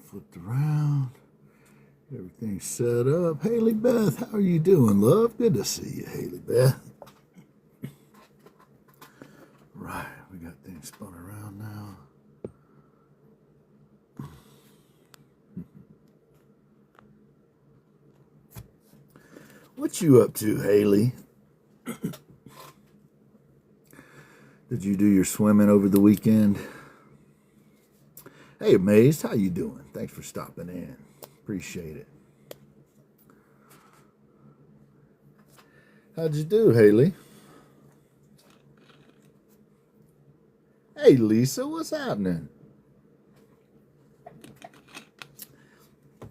flipped around. Everything's set up. Haley Beth, how are you doing, love? Good to see you, Haley Beth. Right, we got things spun around now. What you up to, Haley? Did you do your swimming over the weekend? Hey, Amazed, how you doing? Thanks for stopping in. Appreciate it. How'd you do, Haley? Hey, Lisa, what's happening?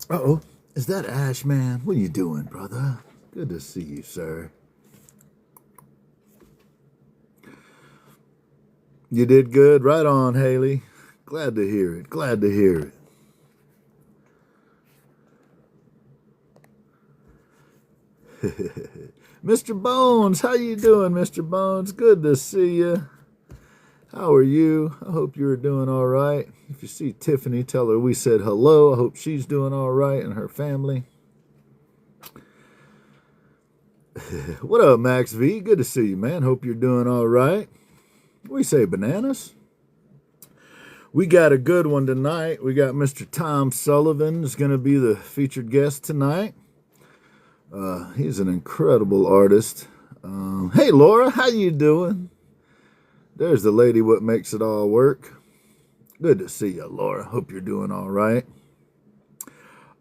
Uh-oh, is that Ash, man? What are you doing, brother? Good to see you, sir. You did good. Right on, Haley. Glad to hear it. Glad to hear it. Mr. Bones, how you doing, Mr. Bones? Good to see you. How are you? I hope you're doing all right. If you see Tiffany, tell her we said hello. I hope she's doing all right and her family. What up, Max V? Good to see you, man. Hope you're doing all right. What do you say, bananas? We got a good one tonight. We got Mr. Tom Sullivan is going to be the featured guest tonight. He's an incredible artist. Hey, Laura, how you doing? There's the lady what makes it all work. Good to see you, Laura. Hope you're doing all right.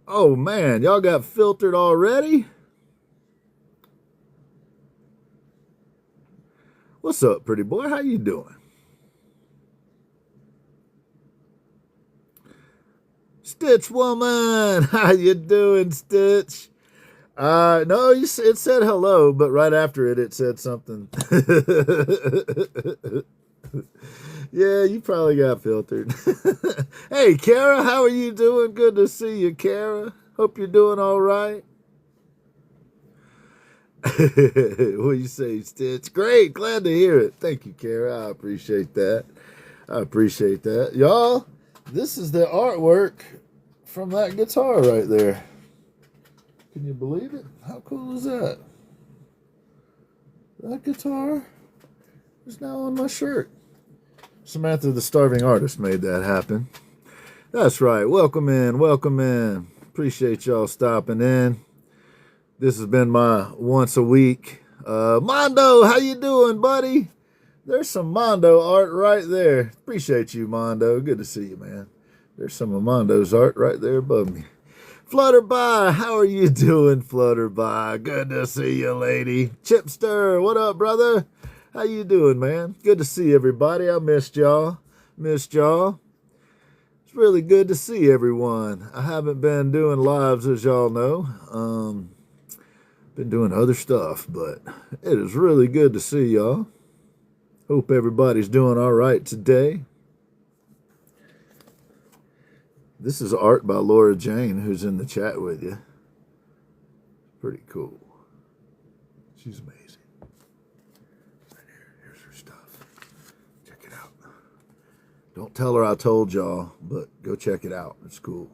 Oh, man, y'all got filtered already? What's up, pretty boy? How you doing? Stitch Woman, how you doing, Stitch? No, it said hello, but right after it said something. Yeah, you probably got filtered. Hey, Kara, how are you doing? Good to see you, Kara. Hope you're doing all right. What do you say, Stitch? Great, glad to hear it. Thank you, Kara. I appreciate that. I appreciate that. Y'all, this is the artwork from that guitar right there. Can you believe it? How cool is that? That guitar is now on my shirt. Samantha the Starving Artist made that happen. That's right. Welcome in. Welcome in. Appreciate y'all stopping in. This has been my once a week. Mondo, how you doing, buddy? There's some Mondo art right there. Appreciate you, Mondo. Good to see you, man. There's some of Mondo's art right there above me. Flutterby, how are you doing, Flutterby? Good to see you, lady. Chipster, what up, brother? How you doing, man? Good to see everybody. I missed y'all. Missed y'all. It's really good to see everyone. I haven't been doing lives, as y'all know. Been doing other stuff, but it is really good to see y'all. Hope everybody's doing all right today. This is art by Laura Jane, who's in the chat with you. Pretty cool. She's amazing. Right here. Here's her stuff. Check it out. Don't tell her I told y'all, but go check it out. It's cool.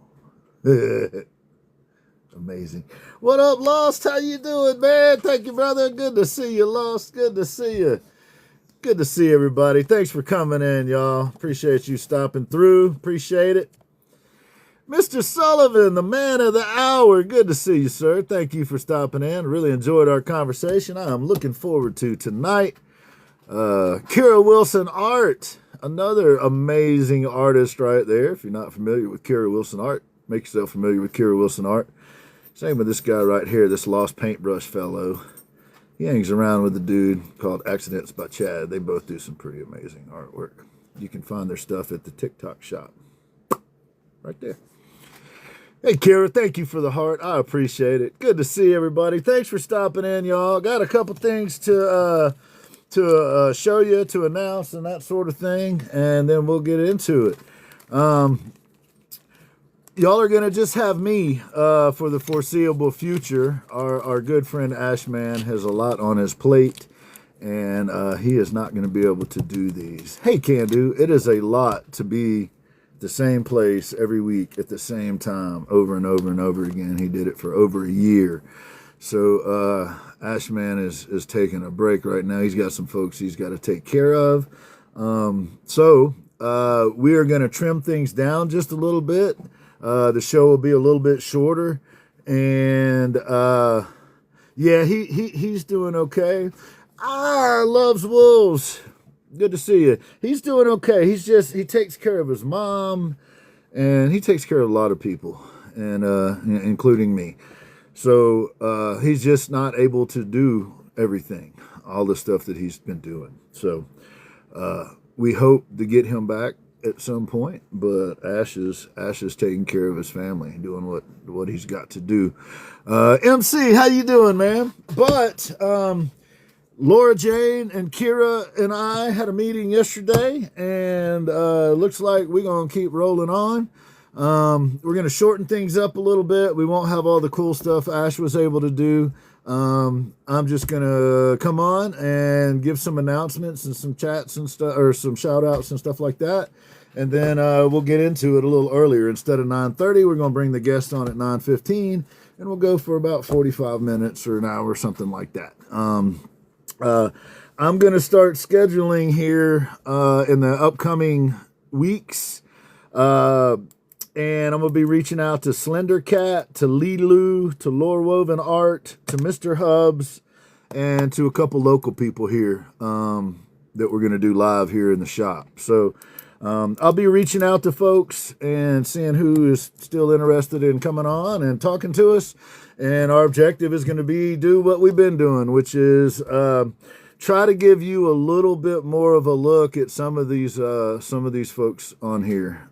Amazing. What up, Lost? How you doing, man? Thank you, brother. Good to see you, Lost. Good to see you. Good to see everybody. Thanks for coming in, y'all. Appreciate you stopping through. Appreciate it. Mr. Sullivan, the man of the hour. Good to see you, sir. Thank you for stopping in. Really enjoyed our conversation. I am looking forward to tonight. Kira Wilson Art, another amazing artist right there. If you're not familiar with Kira Wilson Art, make yourself familiar with Kira Wilson Art. Same with this guy right here, this Lost Paintbrush fellow. He hangs around with a dude called Accidents by Chad. They both do some pretty amazing artwork. You can find their stuff at the TikTok shop. Right there. Hey, Kira, thank you for the heart. I appreciate it. Good to see everybody. Thanks for stopping in, y'all. Got a couple things to show you, to announce, and that sort of thing, and then we'll get into it. Y'all are going to just have me for the foreseeable future. Our good friend Ashman has a lot on his plate, and he is not going to be able to do these. Hey, Can Do, it is a lot to be the same place every week at the same time, over and over and over again. He did it for over a year. So Ashman is taking a break right now. He's got some folks he's got to take care of. So we are going to trim things down just a little bit. The show will be a little bit shorter. And yeah, he's doing okay. Loves wolves. Good to see you. He's doing okay. He takes care of his mom, and he takes care of a lot of people, and including me. So he's just not able to do everything, all the stuff that he's been doing. So we hope to get him back at some point, but Ash is taking care of his family, doing what he's got to do. MC, how you doing, man? But Laura Jane and Kira and I had a meeting yesterday, and looks like we're going to keep rolling on. We're going to shorten things up a little bit. We won't have all the cool stuff Ash was able to do. I'm just going to come on and give some announcements and some chats and stuff, or some shout outs and stuff like that. And then we'll get into it a little earlier. Instead of 9:30, we're going to bring the guest on at 9:15, and we'll go for about 45 minutes or an hour or something like that. I'm going to start scheduling here in the upcoming weeks. And I'm going to be reaching out to Slender Cat, to Lilu, to Lore Woven Art, to Mr. Hubs, and to a couple local people here that we're going to do live here in the shop. So I'll be reaching out to folks and seeing who is still interested in coming on and talking to us. And our objective is going to be do what we've been doing, which is try to give you a little bit more of a look at some of these folks on here.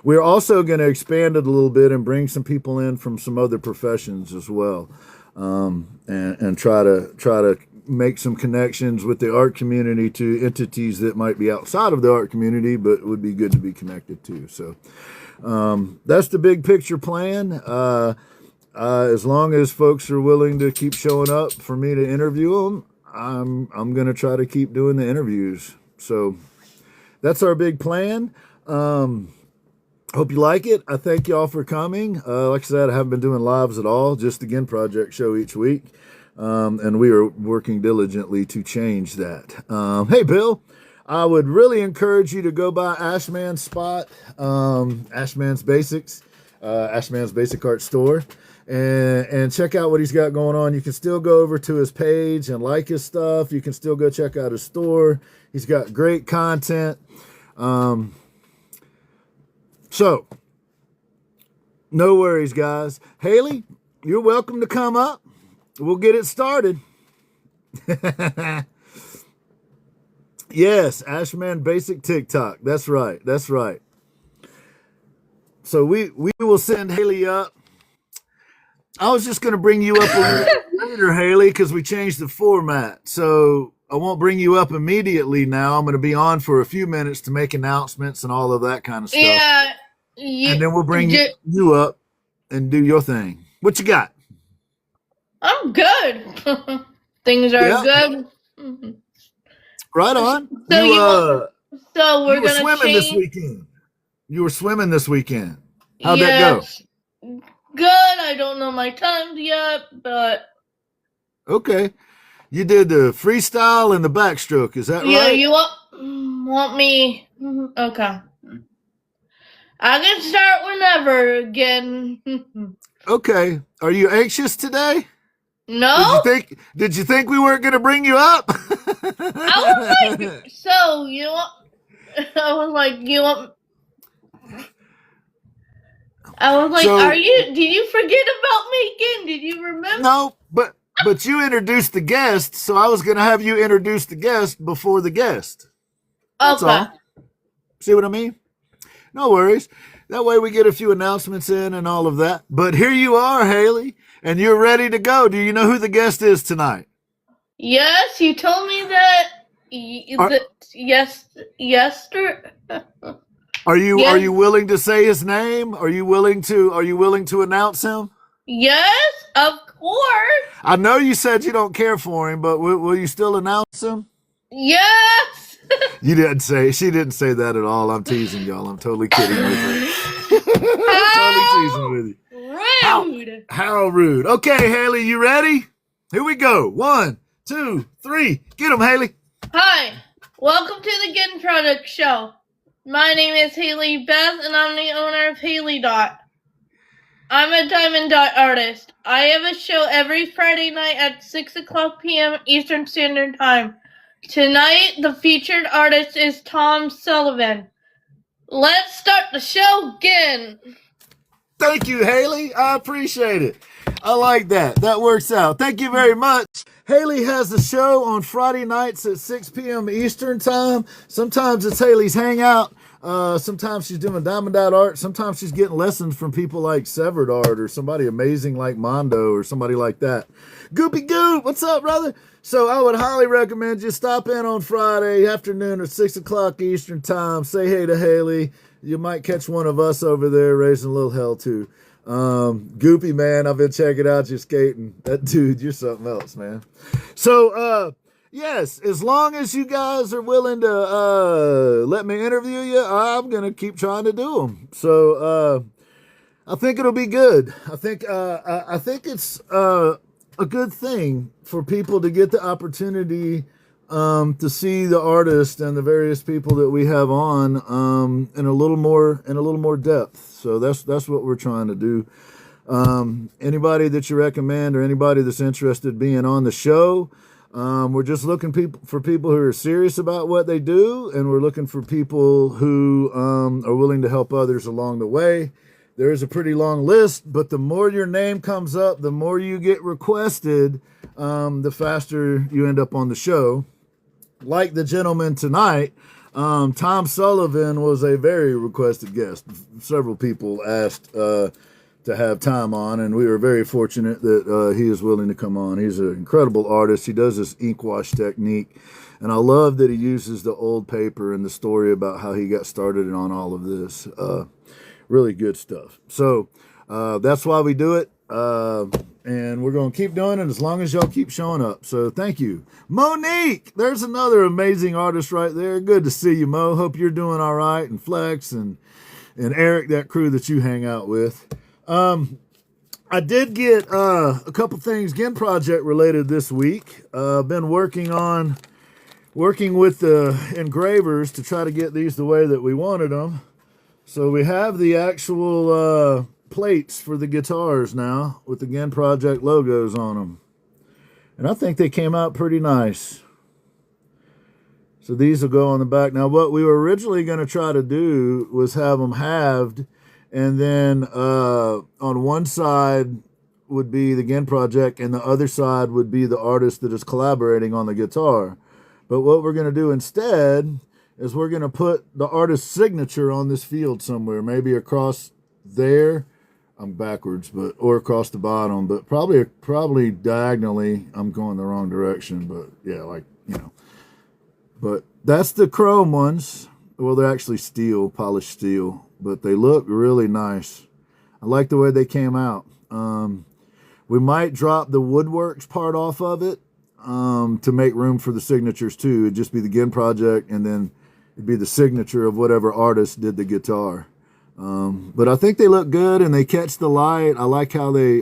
We're also going to expand it a little bit and bring some people in from some other professions as well, and try to make some connections with the art community to entities that might be outside of the art community, but would be good to be connected to. So that's the big picture plan. As long as folks are willing to keep showing up for me to interview them, I'm going to try to keep doing the interviews. So that's our big plan. Hope you like it. I thank y'all for coming. Like I said, I haven't been doing lives at all, just the Ginn Project Show each week. And we are working diligently to change that. Hey, Bill, I would really encourage you to go by Ashman's spot, Ashman's Basics, Ashman's Basic Art Store, and check out what he's got going on. You can still go over to his page and like his stuff. You can still go check out his store. He's got great content. So no worries, guys. Haley, you're welcome to come up. We'll get it started. Yes, Ashman Basic TikTok. That's right. That's right. So we will send Haley up. I was just going to bring you up a little later, Haley, because we changed the format. So I won't bring you up immediately now. I'm going to be on for a few minutes to make announcements and all of that kind of stuff. Yeah. And then we'll bring you up and do your thing. What you got? I'm good. Things are good. Right on. So we're you were gonna swimming change. this weekend. You were swimming this weekend. How'd that go? Good. I don't know my times yet, but okay. You did the freestyle and the backstroke. Is that right? Yeah. You want me? Okay. I can start whenever again. Okay. Are you anxious today? No. Did you think we weren't going to bring you up? I was like, so you want? I was like, you want? I was like, did you forget about me again? Did you remember? No, but you introduced the guest, so I was going to have you introduce the guest before the guest. That's all. See what I mean? No worries. That way we get a few announcements in and all of that. But here you are, Haley, and you're ready to go. Do you know who the guest is tonight? Yes, you told me that. Yes. Are you willing to say his name? Are you willing to announce him? Yes, of course. I know you said you don't care for him, but will you still announce him? Yes. You didn't say, she didn't say that at all. I'm teasing y'all. I'm totally kidding with her. Totally teasing with you. Rude. How rude. Okay, Haley, you ready? Here we go. 1, 2, 3. Get him, Haley. Hi. Welcome to the Ginn Project Show. My name is Haley Beth, and I'm the owner of Haley Dot. I'm a diamond dot artist. I have a show every Friday night at 6 o'clock p.m. Eastern Standard Time. Tonight, the featured artist is Tom Sullivan. Let's start the show again. Thank you, Haley. I appreciate it. I like that. That works out. Thank you very much. Haley has a show on Friday nights at 6 p.m. Eastern Time. Sometimes it's Haley's Hangout. Sometimes she's doing diamond dot art. Sometimes she's getting lessons from people like Severed Art or somebody amazing like Mondo or somebody like that. Goopy Goop, what's up, brother? So I would highly recommend you stop in on Friday afternoon at 6 o'clock Eastern Time. Say hey to Haley. You might catch one of us over there raising a little hell too. Goopy, man, I've been checking out your skating. That dude, you're something else, man. So, yes, as long as you guys are willing to let me interview you, I'm going to keep trying to do them. So, I think it'll be good. I think it's a good thing for people to get the opportunity to see the artist and the various people that we have on in a little more depth. So that's what we're trying to do. Anybody that you recommend or anybody that's interested in being on the show, we're just looking for people who are serious about what they do, and we're looking for people who are willing to help others along the way. There is a pretty long list, but the more your name comes up, the more you get requested, the faster you end up on the show. Like the gentleman tonight, Tom Sullivan was a very requested guest. Several people asked to have Tom on, and we were very fortunate that he is willing to come on. He's an incredible artist. He does this ink wash technique, and I love that he uses the old paper and the story about how he got started on all of this. Really good stuff. So that's why we do it. And we're going to keep doing it as long as y'all keep showing up. So thank you. Monique, there's another amazing artist right there. Good to see you, Mo. Hope you're doing all right. And Flex and Eric, that crew that you hang out with. I did get a couple things Ginn Project related this week. Been working with the engravers to try to get these the way that we wanted them. So we have the actual plates for the guitars now with the Ginn Project logos on them. And I think they came out pretty nice. So these will go on the back. Now what we were originally going to try to do was have them halved, and then on one side would be the Ginn Project and the other side would be the artist that is collaborating on the guitar. But what we're going to do instead is we're going to put the artist's signature on this field somewhere, maybe across there. I'm backwards, or across the bottom, but probably diagonally. I'm going the wrong direction, but yeah, but that's the chrome ones. Well, they're actually steel, polished steel, but they look really nice. I like the way they came out. We might drop the woodworks part off of it to make room for the signatures too. It'd just be the Ginn Project, and then it'd be the signature of whatever artist did the guitar. But I think they look good and they catch the light. I like how they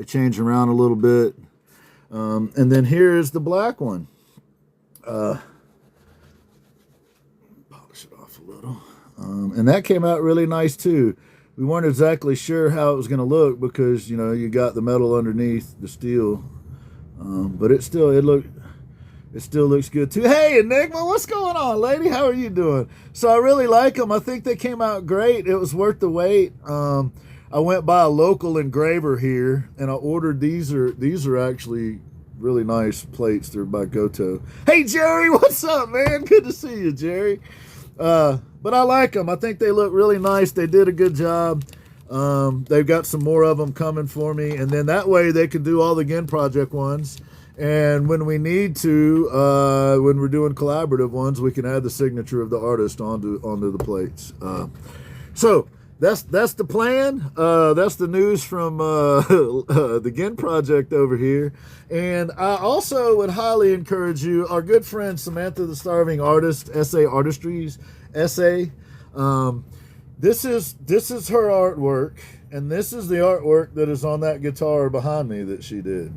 change around a little bit. And then here's the black one. Polish it off a little. And that came out really nice too. We weren't exactly sure how it was going to look because, you got the metal underneath the steel. But it still looks good too. Hey, Enigma, what's going on, lady? How are you doing? So I really like them. I think they came out great. It was worth the wait. I went by a local engraver here, and I ordered these. These are actually really nice plates. They're by Goto. Hey, Jerry, what's up, man? Good to see you, Jerry. But I like them. I think they look really nice. They did a good job. They've got some more of them coming for me, and then that way they can do all the Ginn Project ones. And when we need to, when we're doing collaborative ones, we can add the signature of the artist onto the plates. So that's the plan. That's the news from the Ginn Project over here. And I also would highly encourage you, our good friend Samantha the Starving Artist, SA Artistries, SA. This is her artwork, and this is the artwork that is on that guitar behind me that she did.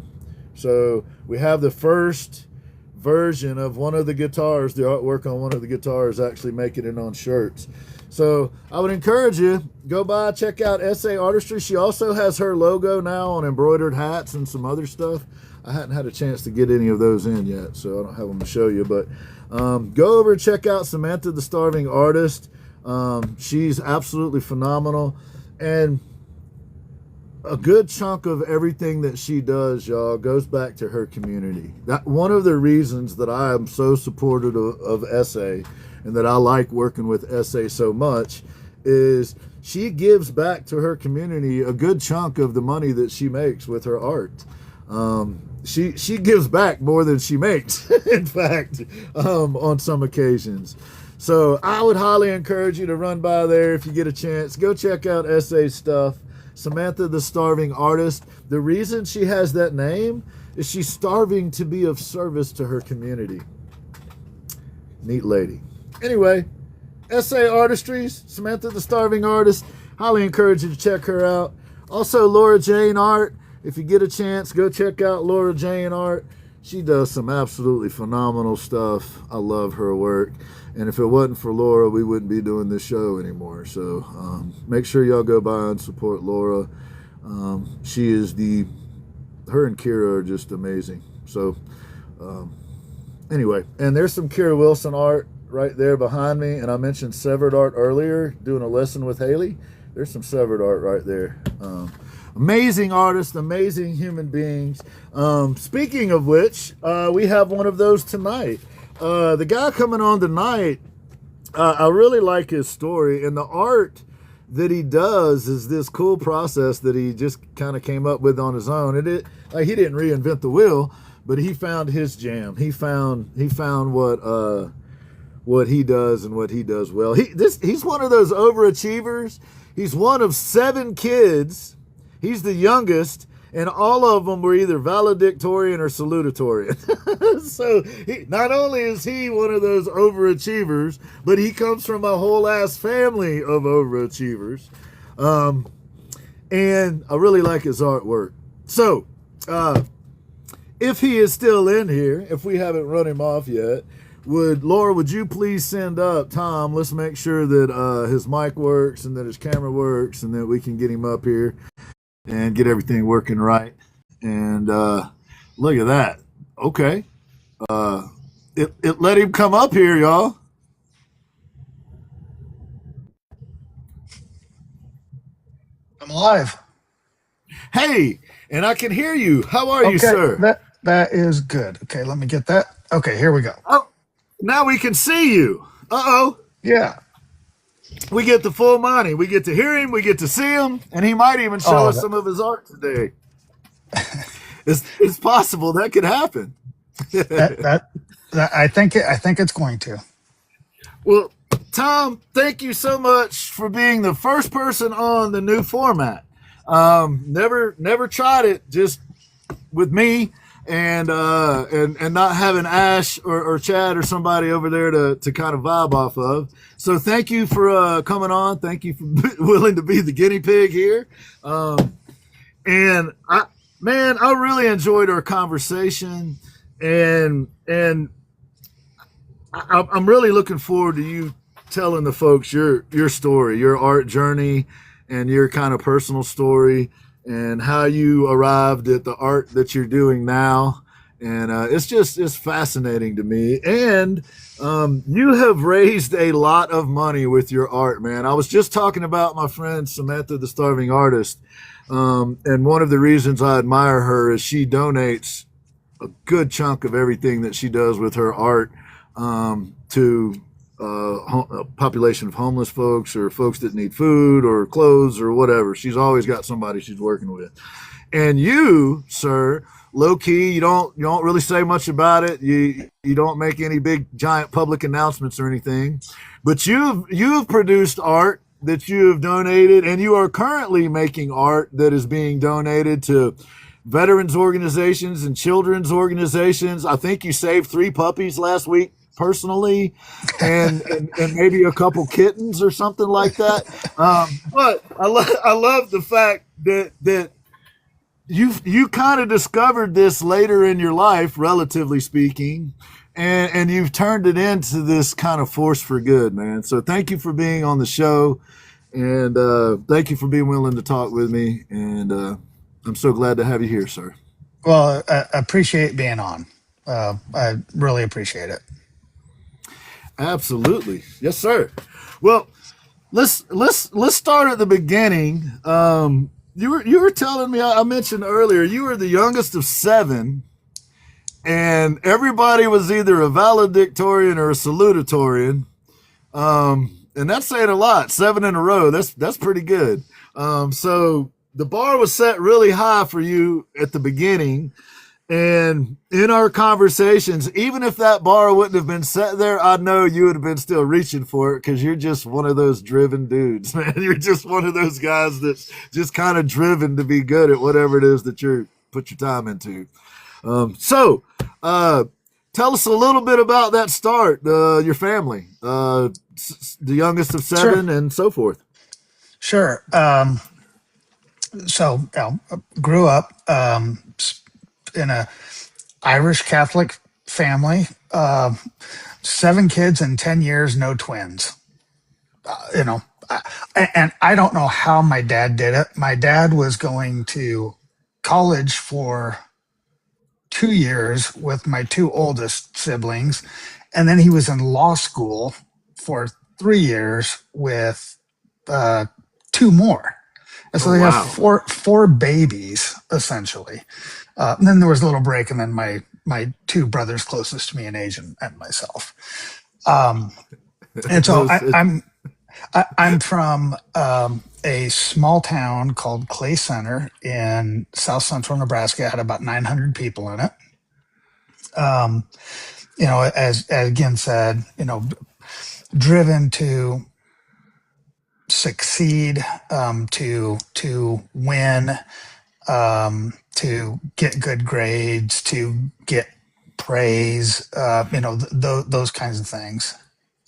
So we have the first version of one of the guitars, the artwork on one of the guitars actually making it on shirts. So I would encourage you, go by, check out SA Artistry. She also has her logo now on embroidered hats and some other stuff. I hadn't had a chance to get any of those in yet, so I don't have them to show you. But go over and check out Samantha the Starving Artist. She's absolutely phenomenal. And a good chunk of everything that she does, y'all, goes back to her community. That one of the reasons that I am so supportive of SA and that I like working with SA so much is she gives back to her community a good chunk of the money that she makes with her art. She gives back more than she makes, in fact, on some occasions. So I would highly encourage you to run by there if you get a chance. Go check out SA's stuff. Samantha the Starving Artist. The reason she has that name is she's starving to be of service to her community. Neat lady. Anyway, SA Artistries, Samantha the Starving Artist. Highly encourage you to check her out. Also, Laura Jane Art. If you get a chance, go check out Laura Jane Art. She does some absolutely phenomenal stuff. I love her work. And if it wasn't for Laura, we wouldn't be doing this show anymore. So make sure y'all go by and support Laura. She is her and Kira are just amazing. So anyway, and there's some Kira Wilson art right there behind me. And I mentioned Severed Art earlier, doing a lesson with Haley. There's some Severed Art right there. Amazing artists, amazing human beings. Speaking of which, we have one of those tonight. The guy coming on tonight, I really like his story, and the art that he does is this cool process that he just kind of came up with on his own. He didn't reinvent the wheel, but he found his jam. He found what he does and what he does well. He's one of those overachievers. He's one of 7 kids. He's the youngest, and all of them were either valedictorian or salutatorian. So not only is he one of those overachievers, but he comes from a whole ass family of overachievers. And I really like his artwork. So if he is still in here, if we haven't run him off yet, Laura, would you please send up Tom? Let's make sure that his mic works and that his camera works and that we can get him up here and get everything working right. And look at that. Okay. It let him come up here, y'all. I'm live. Hey, and I can hear you. How are you, sir? That is good. Okay, let me get that. Okay, here we go. Oh, now we can see you. Uh-oh. Yeah. We get the full money. We get to hear him. We get to see him. And he might even show us some of his art today. It's possible that could happen. I think it's going to. Well, Tom, thank you so much for being the first person on the new format. Never tried it just with me and not having Ash or Chad or somebody over there to kind of vibe off of. So thank you for coming on. Thank you for willing to be the guinea pig here. And I really enjoyed our conversation, and I'm really looking forward to you telling the folks your story, your art journey, and your kind of personal story, and how you arrived at the art that you're doing now. And it's fascinating to me. And you have raised a lot of money with your art, man. I was just talking about my friend Samantha the Starving Artist. And one of the reasons I admire her is she donates a good chunk of everything that she does with her art to a population of homeless folks or folks that need food or clothes or whatever. She's always got somebody she's working with. And you, sir, low key, you don't really say much about it. You don't make any big giant public announcements or anything, but you've produced art that you have donated, and you are currently making art that is being donated to veterans organizations and children's organizations. I think you saved 3 puppies last week personally, and maybe a couple kittens or something like that. But I love the fact that you kind of discovered this later in your life, relatively speaking, and you've turned it into this kind of force for good, man. So thank you for being on the show, and thank you for being willing to talk with me. And I'm so glad to have you here, sir. Well, I appreciate being on. I really appreciate it. Absolutely, yes, sir. Well, let's start at the beginning. You were telling me, I mentioned earlier, you were the youngest of 7, and everybody was either a valedictorian or a salutatorian. And that's saying a lot. 7 in a row. That's pretty good. So the bar was set really high for you at the beginning. And in our conversations, even if that bar wouldn't have been set there, I know you would have been still reaching for it, because you're just one of those driven dudes, man. You're just one of those guys that's just kind of driven to be good at whatever it is that you're put your time into. So tell us a little bit about that start, your family, the youngest of 7, Sure. and so forth. Sure. So, grew up in a Irish Catholic family. 7 kids in 10 years, no twins. And I don't know how my dad did it. My dad was going to college for 2 years with my 2 oldest siblings, and then he was in law school for 3 years with 2 more. And so Oh, they wow. have four babies essentially. And then there was a little break, and then my 2 brothers closest to me in age and myself. And so I'm from a small town called Clay Center in south central Nebraska. It had about 900 people in it. As Ginn said, driven to succeed, to win, to get good grades, to get praise, those kinds of things.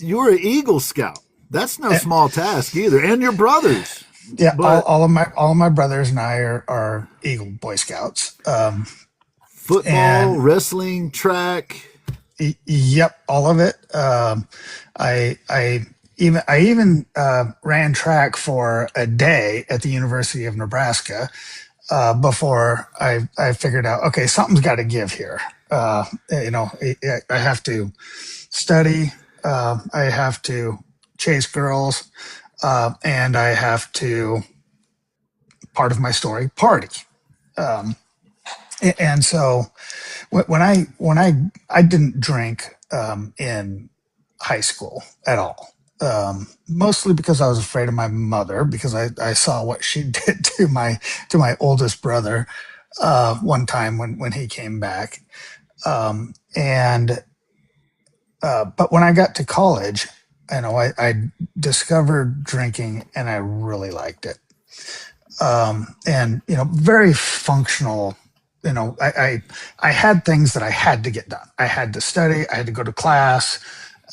You were an Eagle Scout. That's no small task either. And your brothers. Yeah, But all of my brothers and I are Eagle Boy Scouts. football, And wrestling, track. Yep, all of it. I even ran track for a day at the University of Nebraska before I figured out, okay, something's got to give here. I have to study, I have to chase girls, and I have to, part of my story, party. And so when I didn't drink in high school at all, mostly because I was afraid of my mother, because I saw what she did to my oldest brother one time when he came back, and but when I got to college, I discovered drinking, and I really liked it. And very functional. I had things that I had to get done. I had to study. I had to go to class.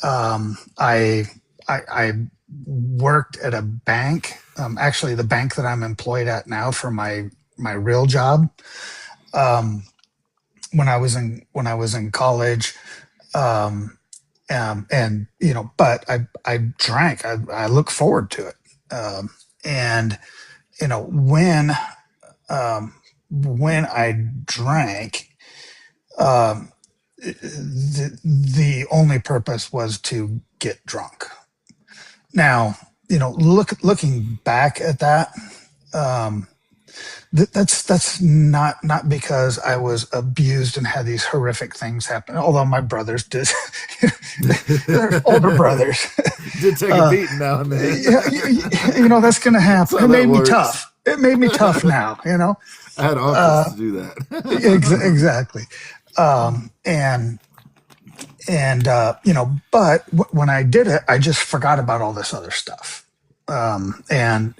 I worked at a bank. Actually, the bank that I'm employed at now for my real job. When I was in college, but I drank. I look forward to it. And when I drank, the only purpose was to get drunk. Now, looking back at that, that's not because I was abused and had these horrific things happen. Although my brothers did, they're older brothers. Did take a beating now and then. That's going to happen. It made me works. tough. It made me tough now. I had uncles to do that. Exactly. But when I did it, I just forgot about all this other stuff. And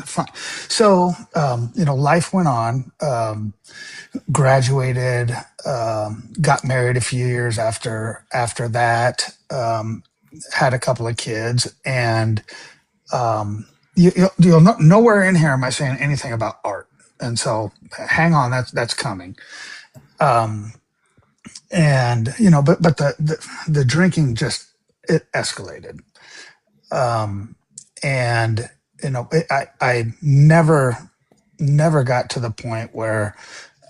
fine. So life went on. Graduated, got married a few years after that. Had a couple of kids, and nowhere in here am I saying anything about art. And so, hang on, that's coming. And but the drinking just, it escalated. And I never got to the point where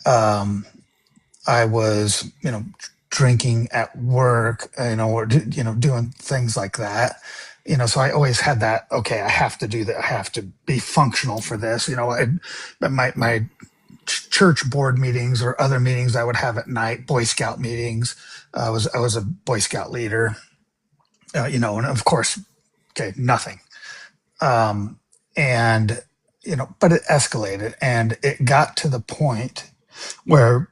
I was drinking at work, or doing things like that. So I always had that, okay, I have to do that, I have to be functional for this. My church board meetings or other meetings I would have at night, Boy Scout meetings. I was a Boy Scout leader, and of course, okay, nothing. And but it escalated, and it got to the point where,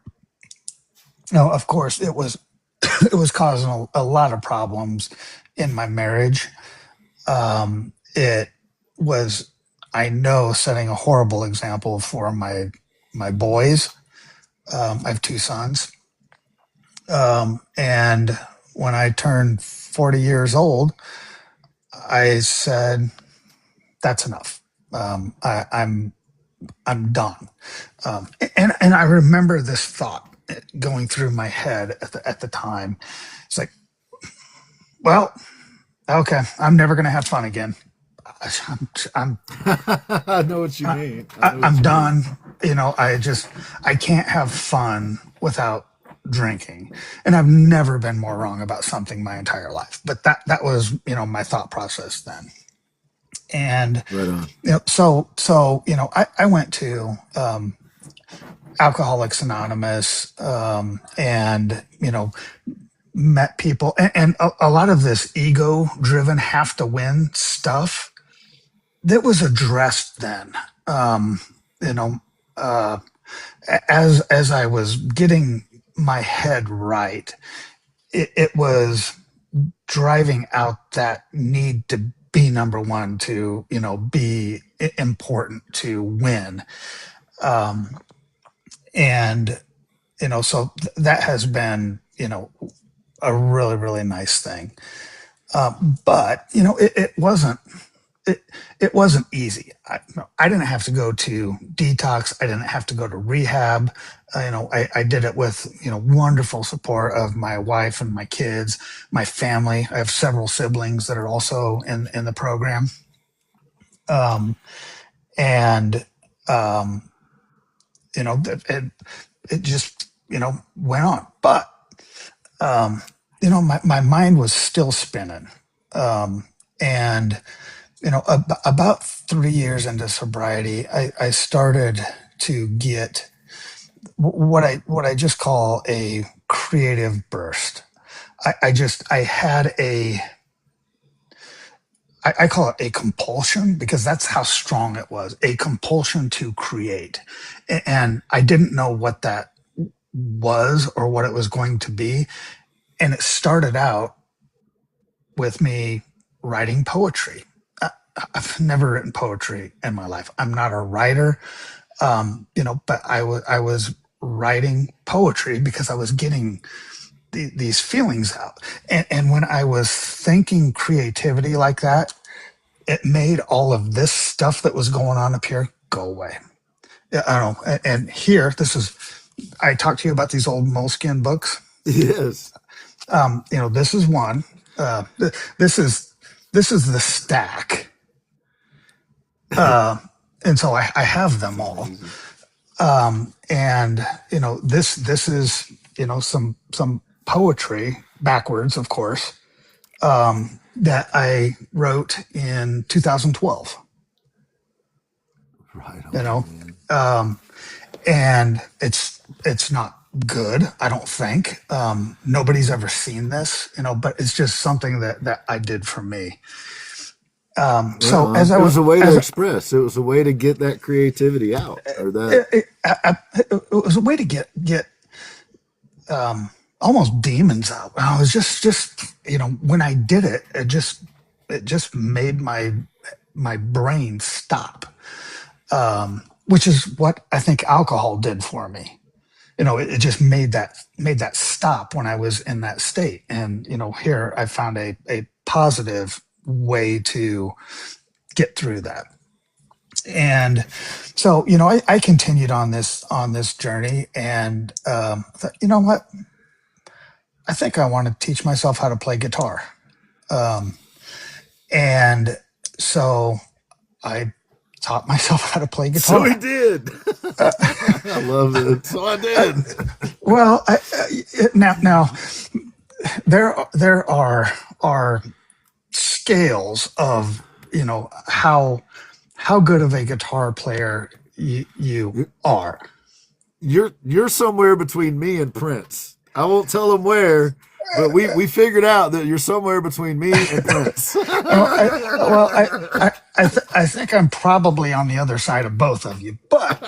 of course, it was it was causing a lot of problems in my marriage. It was, I know, setting a horrible example for my boys. I have two sons. And when I turned 40 years old, I said, that's enough. I'm done. And I remember this thought going through my head at the time. It's like, well, okay, I'm never going to have fun again. I'm I know what you mean. I'm done. I can't have fun without drinking. And I've never been more wrong about something my entire life. But that was, my thought process then. And Right on. I went to Alcoholics Anonymous, and met people, and a lot of this ego driven have to win stuff that was addressed then. As I was getting my head right, it was driving out that need to be number one, to be important, to win. And so that has been a really, really nice thing. But it wasn't easy. I didn't have to go to detox. I didn't have to go to rehab. I did it with wonderful support of my wife and my kids, my family. I have several siblings that are also in the program. And it just went on. But my mind was still spinning. And about 3 years into sobriety, I started to get what I just call a creative burst. I had I call it a compulsion, because that's how strong it was, a compulsion to create. And I didn't know what that was or what it was going to be. And it started out with me writing poetry. I've never written poetry in my life. I'm not a writer, but I was writing poetry because I was getting these feelings out. And when I was thinking creativity like that, it made all of this stuff that was going on up here go away. I don't know. And here, I talked to you about these old Moleskine books. Yes. This is one. This is the stack. And so I have them all. And this is some poetry, backwards, of course, that I wrote in 2012. Right. And it's not good, I don't think. Nobody's ever seen this, but it's just something that I did for me. So as it was a way to express. It was a way to get that creativity out, or that it was a way to get almost demons out. I was just when I did it, it just made my my brain stop, which is what I think alcohol did for me. It just made that stop when I was in that state. And, here I found a positive way to get through that. And so, I continued on this journey, and thought, you know what? I think I want to teach myself how to play guitar. And so I taught myself how to play guitar. So he did. I love it. So I did. Well, now there are scales of how good of a guitar player you are. You're somewhere between me and Prince. I won't tell him where, but we figured out that you're somewhere between me and Prince. I think I'm probably on the other side of both of you. But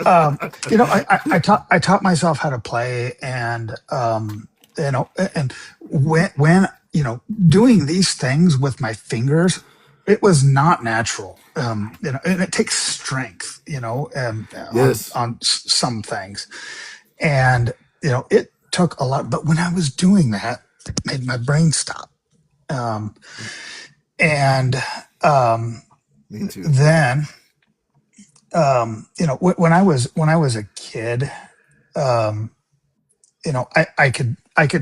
I taught myself how to play, and and when doing these things with my fingers, it was not natural. And it takes strength, Yes. on some things, and it took a lot. But when I was doing that, it made my brain stop. And Me too. then when I was a kid, I could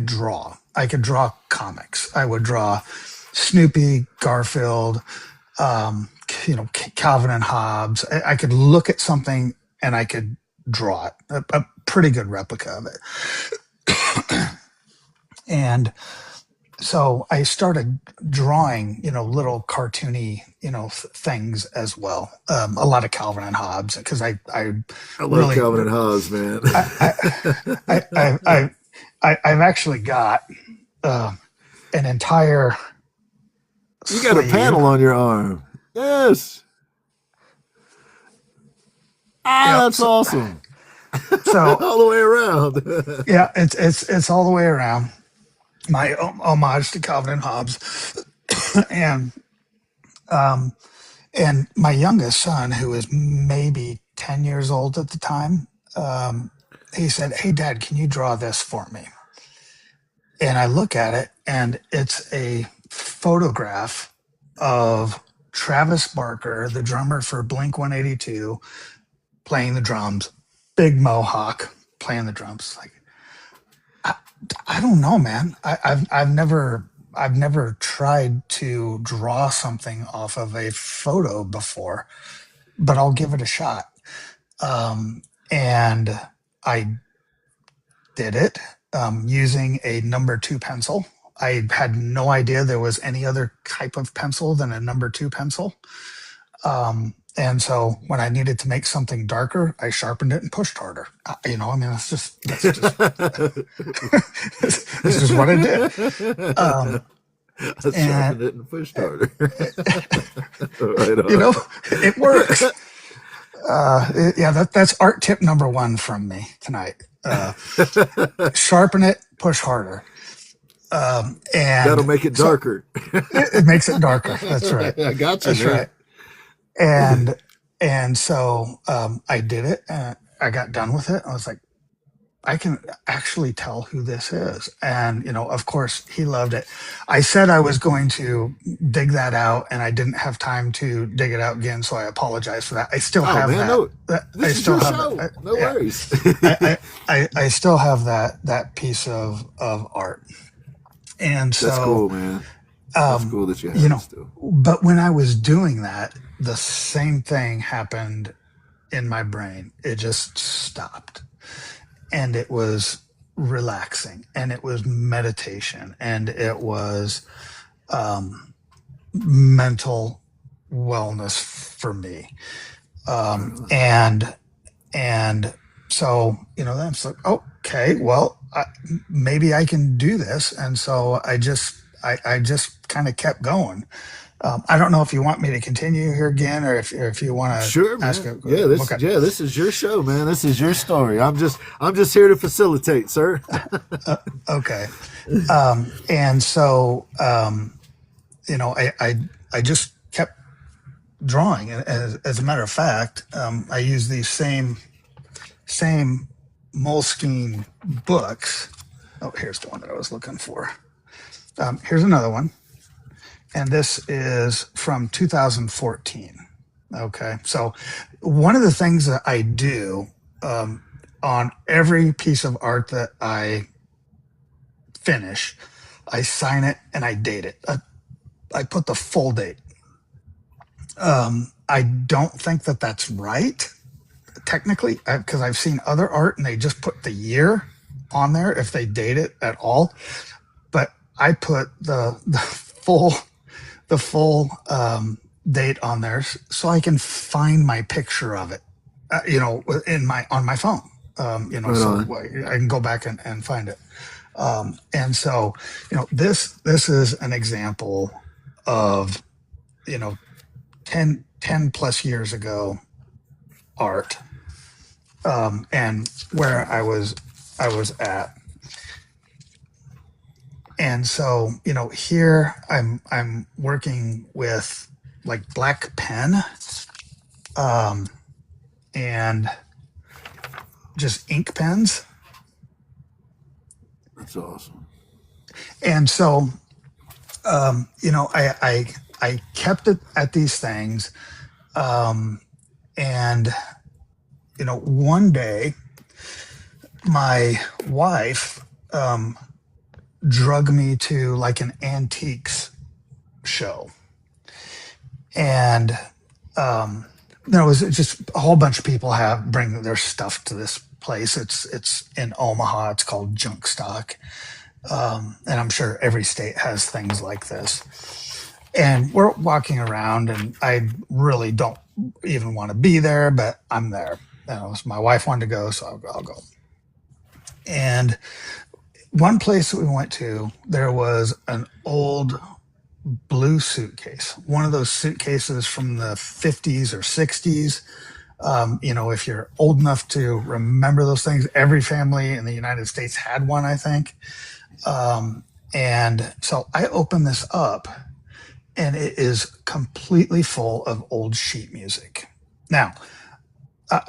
draw. I could draw comics. I would draw Snoopy, Garfield, Calvin and Hobbes. I could look at something and I could draw it, a pretty good replica of it. And so I started drawing, little cartoony, things as well. A lot of Calvin and Hobbes, because I love really, Calvin and Hobbes, man. I've actually got an entire. You got a panel on your arm. Yes. That's awesome. So all the way around. Yeah, it's all the way around. My homage to Calvin and Hobbes, and my youngest son, who was maybe 10 years old at the time, he said, "Hey, Dad, can you draw this for me?" And I look at it, and it's a photograph of Travis Barker, the drummer for Blink 182, playing the drums, big mohawk, playing the drums. Like, I don't know, man. I've never tried to draw something off of a photo before, but I'll give it a shot. And I did it using a number 2 pencil. I had no idea there was any other type of pencil than a number 2 pencil. And so when I needed to make something darker, I sharpened it and pushed harder. That's just this is what I did. I sharpened it and pushed harder. Right on. It works. That's art tip number 1 from me tonight. Sharpen it, push harder. And that'll make it darker. It makes it darker. That's right. I got you. That's man. right. And so I did it. I got done with it. I was like, I can actually tell who this is. And, of course, he loved it. I said I was going to dig that out, and I didn't have time to dig it out again, so I apologize for that. I still have that. No, I still have show. that. No worries. I still have that piece of art. And so that's cool, man. That's cool that you have it still. But when I was doing that, the same thing happened in my brain. It just stopped. And it was relaxing, and it was meditation, and it was mental wellness for me. And so, then it's like, okay, well, maybe I can do this. And so I just kind of kept going. I don't know if you want me to continue here again, or if you want to. Sure, man. Ask This is your show, man. This is your story. I'm just here to facilitate, sir. Okay. And so, I just kept drawing. And as a matter of fact, I use these same Moleskine books. Oh, here's the one that I was looking for. Here's another one. And this is from 2014. Okay. So one of the things that I do on every piece of art that I finish, I sign it and I date it. I put the full date. I don't think that that's right, technically, because I've seen other art and they just put the year on there if they date it at all. But I put the full date on there so I can find my picture of it, on my phone. Right so on. I can go back and find it. And so, this is an example of, 10 plus years ago art, and where I was at. And so, here I'm working with like black pen, and just ink pens. That's awesome. And so, I kept it at these things. And, one day my wife, drug me to like an antiques show. And, there was just a whole bunch of people bring their stuff to this place. It's in Omaha. It's called Junk Stock. And I'm sure every state has things like this. And we're walking around, and I really don't even want to be there, but I'm there. So my wife wanted to go, so I'll go. And one place that we went to, there was an old blue suitcase, one of those suitcases from the 50s or 60s. If you're old enough to remember those things, every family in the United States had one, I think. And so I opened this up, and it is completely full of old sheet music. Now,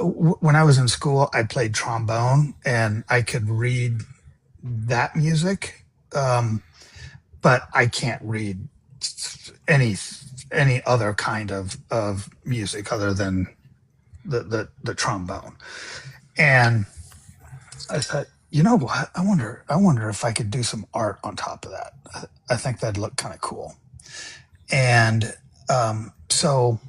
when I was in school, I played trombone, and I could read that music, but I can't read any other kind of music other than the trombone. And I thought, you know what? I wonder if I could do some art on top of that. I think that'd look kind of cool. And so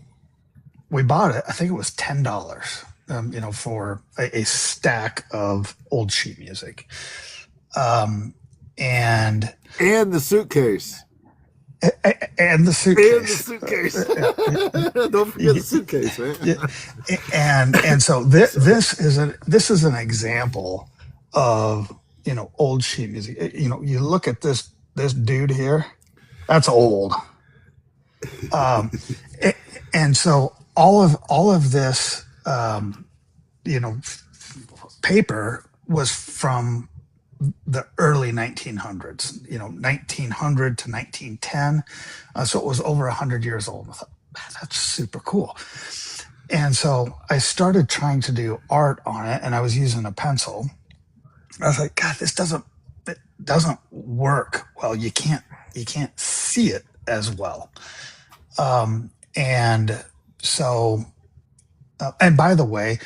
we bought it. I think it was $10, for a stack of old sheet music. And the suitcase. And the suitcase. Don't forget the suitcase, man. And so this is an example of old sheet music. You look at this dude here, that's old. And so all of this paper was from the early 1900s, 1900 to 1910. So it was over 100 years old. I thought, man, that's super cool. And so I started trying to do art on it, and I was using a pencil. I was like, God, it doesn't work well. You can't see it as well. And so, and by the way,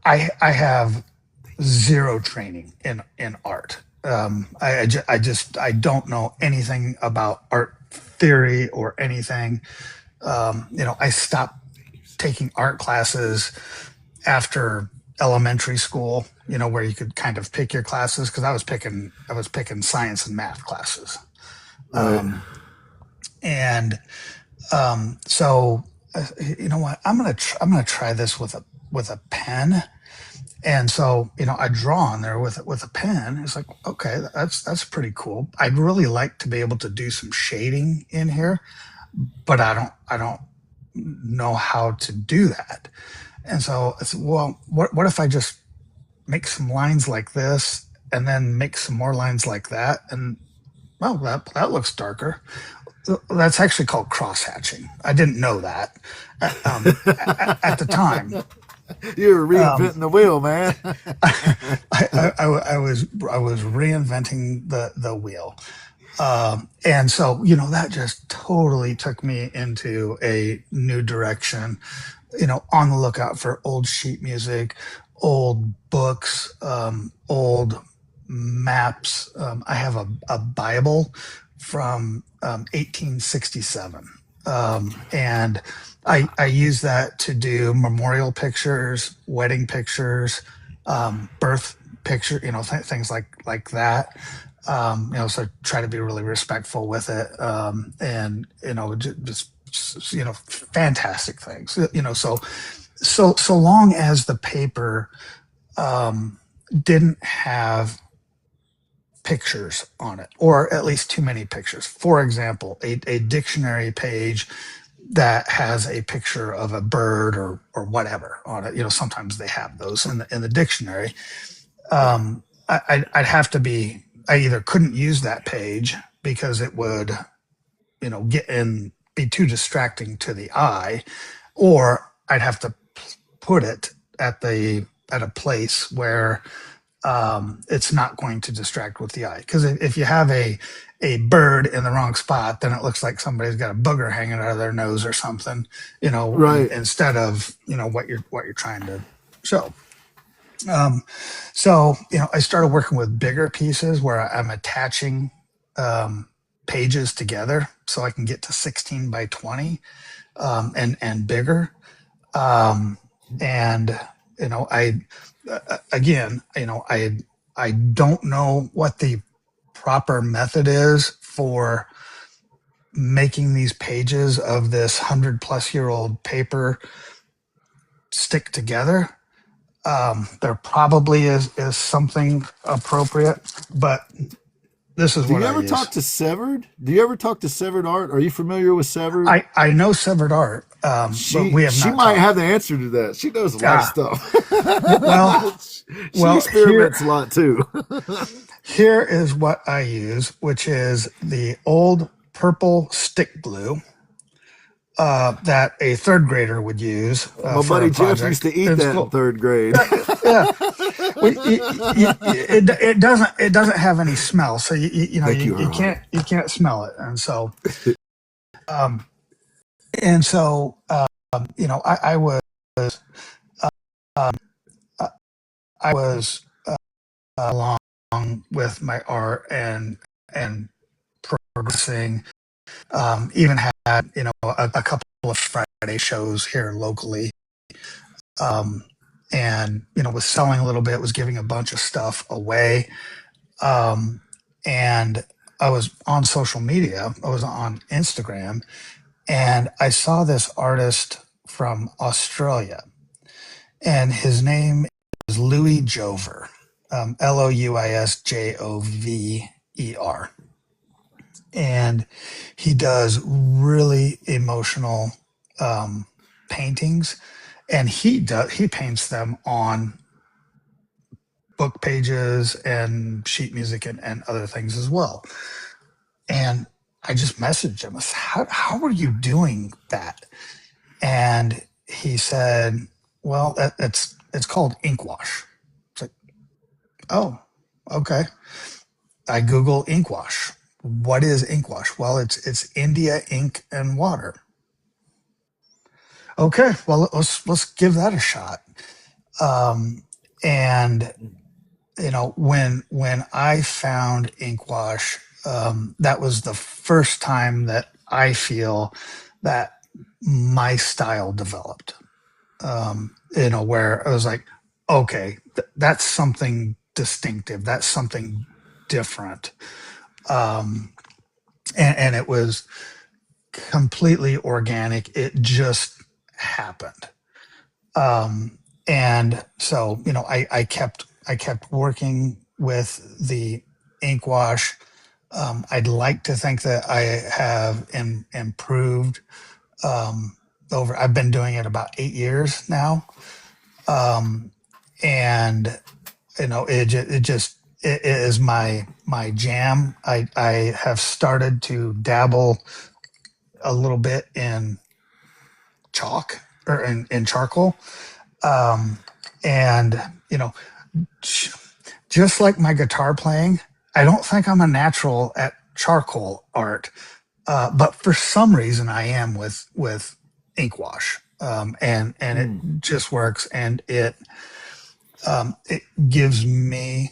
I have zero training in art. I don't know anything about art theory or anything. I stopped taking art classes after elementary school, where you could kind of pick your classes, because I was picking science and math classes. So you know what, I'm gonna try this with a pen. And so, I draw on there with a pen. It's like, okay, that's pretty cool. I'd really like to be able to do some shading in here, but I don't know how to do that. And so I said, well, what if I just make some lines like this, and then make some more lines like that? And well, that looks darker. That's actually called cross-hatching. I didn't know that at the time. You were reinventing the wheel, man. I was reinventing the wheel. And so, that just totally took me into a new direction, on the lookout for old sheet music, old books, old maps. I have a Bible from 1867. And I use that to do memorial pictures, wedding pictures, birth picture, things like that. So try to be really respectful with it. And, just, fantastic things, so long as the paper, didn't have pictures on it, or at least too many pictures. For example, a dictionary page that has a picture of a bird or whatever on it. Sometimes they have those in the dictionary. I'd have to be, I either couldn't use that page because it would, be too distracting to the eye, or I'd have to put it at a place where it's not going to distract with the eye. Because if you have a bird in the wrong spot, then it looks like somebody's got a booger hanging out of their nose or something, Right. instead of what you're trying to show. So I started working with bigger pieces where I'm attaching pages together so I can get to 16 by 20 and bigger. And I don't know what the proper method is for making these pages of this 100+ year old paper stick together. There probably is something appropriate, but this is what I use. Do you ever talk to Severed? Do you ever talk to Severed Art? Are you familiar with Severed? I know Severed Art, but we have not. She might have the answer to that. She knows a lot of stuff. Well, she experiments a lot too. Here is what I use, which is the old purple stick glue that a third grader would use. My buddy Jeff used to eat that in third grade. Yeah. It doesn't have any smell, so you can't smell it, and so I was along with my art and progressing. Even had a couple of Friday shows here locally, and was selling a little bit, was giving a bunch of stuff away, and I was on social media. I was on Instagram, and I saw this artist from Australia, and his name is Louis Jover, Louisjover, and he does really emotional paintings, and he paints them on book pages and sheet music and other things as well. And I just messaged him. I said, how are you doing that? And he said, well, it's called ink wash. It's like, oh, okay. I Google ink wash. What is ink wash? Well, it's India ink and water. Okay, well, let's give that a shot. And when I found ink wash, that was the first time that I feel that my style developed. Where I was like, okay, that's something distinctive. That's something different. And it was completely organic. It just happened. And so, I kept working with the ink wash. I'd like to think that I have improved I've been doing it about 8 years now. And it is my jam. I have started to dabble a little bit in chalk or in charcoal. And, just like my guitar playing, I don't think I'm a natural at charcoal art. But for some reason I am with ink wash. And it just works, and it gives me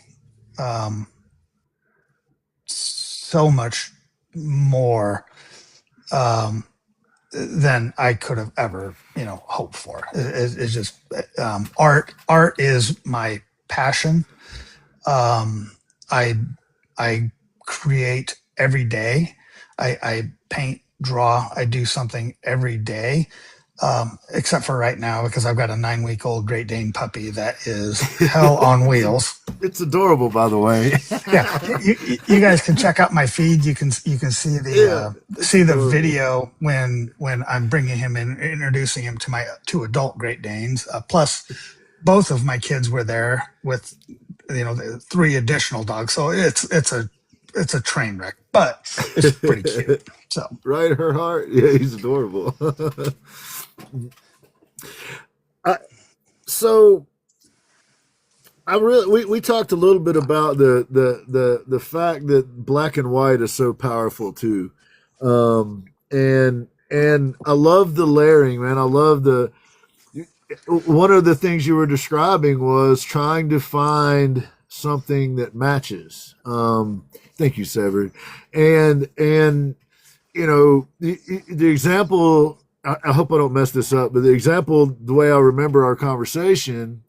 so much more than I could have ever, hoped for. It's just art is my passion. I I create every day. I paint, draw. I do something every day, except for right now because I've got a 9-week-old Great Dane puppy that is hell on wheels. It's adorable, by the way. Yeah, you guys can check out my feed. You can see the video when I'm bringing him in, introducing him to my 2 adult Great Danes. Plus, both of my kids were there with the 3 additional dogs. So it's a train wreck, but it's pretty cute. So right, her heart. Yeah, he's adorable. So we talked a little bit about the fact that black and white is so powerful too, and I love the layering, man. I love one of the things you were describing was trying to find something that matches. Thank you, Severed. And the example, I hope I don't mess this up, but the example, the way I remember our conversation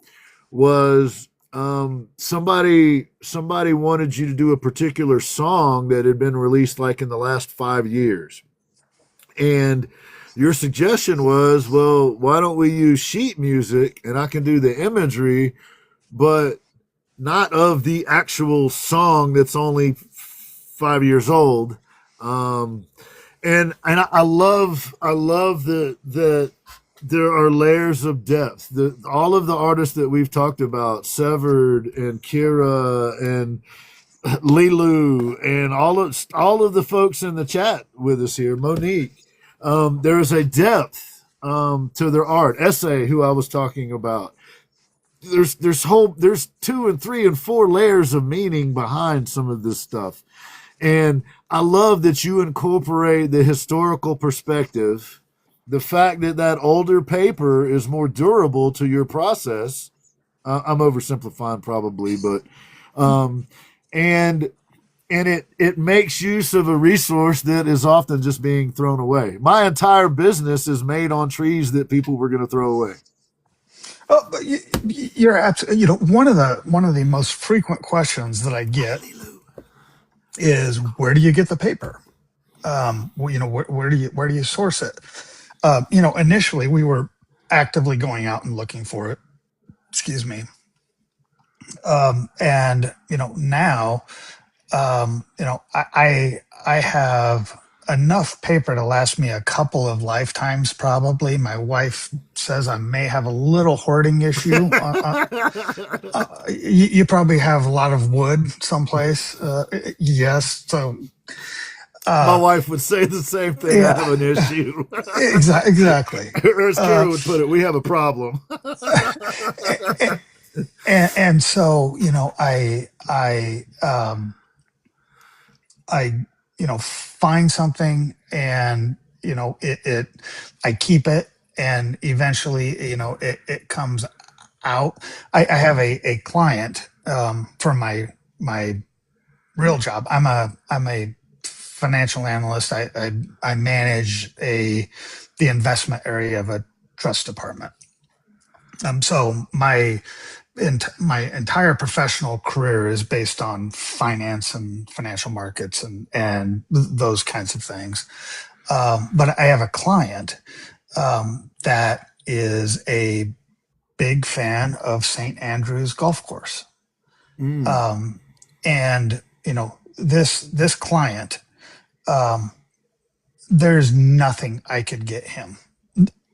was somebody wanted you to do a particular song that had been released like in the last 5 years. And your suggestion was, well, why don't we use sheet music and I can do the imagery, but not of the actual song that's only 5 years old. And I love that there are layers of depth. All of the artists that we've talked about, Severed and Kira and Lilu and all of the folks in the chat with us here, Monique, there is a depth to their art. Essay, who I was talking about. There's 2 and 3 and 4 layers of meaning behind some of this stuff. And I love that you incorporate the historical perspective, the fact that older paper is more durable to your process. I'm oversimplifying probably, but and it makes use of a resource that is often just being thrown away. My entire business is made on trees that people were going to throw away. Oh, but you're absolutely. One of the most frequent questions that I get is, where do you get the paper? Where do you source it? Initially we were actively going out and looking for it. Excuse me. And now, I have enough paper to last me a couple of lifetimes, probably. My wife says I may have a little hoarding issue. You probably have a lot of wood someplace. Yes. So my wife would say the same thing. Yeah. I have an issue. Exactly. Or as Kara would put it, we have a problem. and so, I find something, and I keep it, and eventually it comes out. I have a client for my real job. I'm a financial analyst. I manage the investment area of a trust department. So my entire professional career is based on finance and financial markets and those kinds of things. But I have a client that is a big fan of St. Andrews Golf Course. And this client, there's nothing I could get him.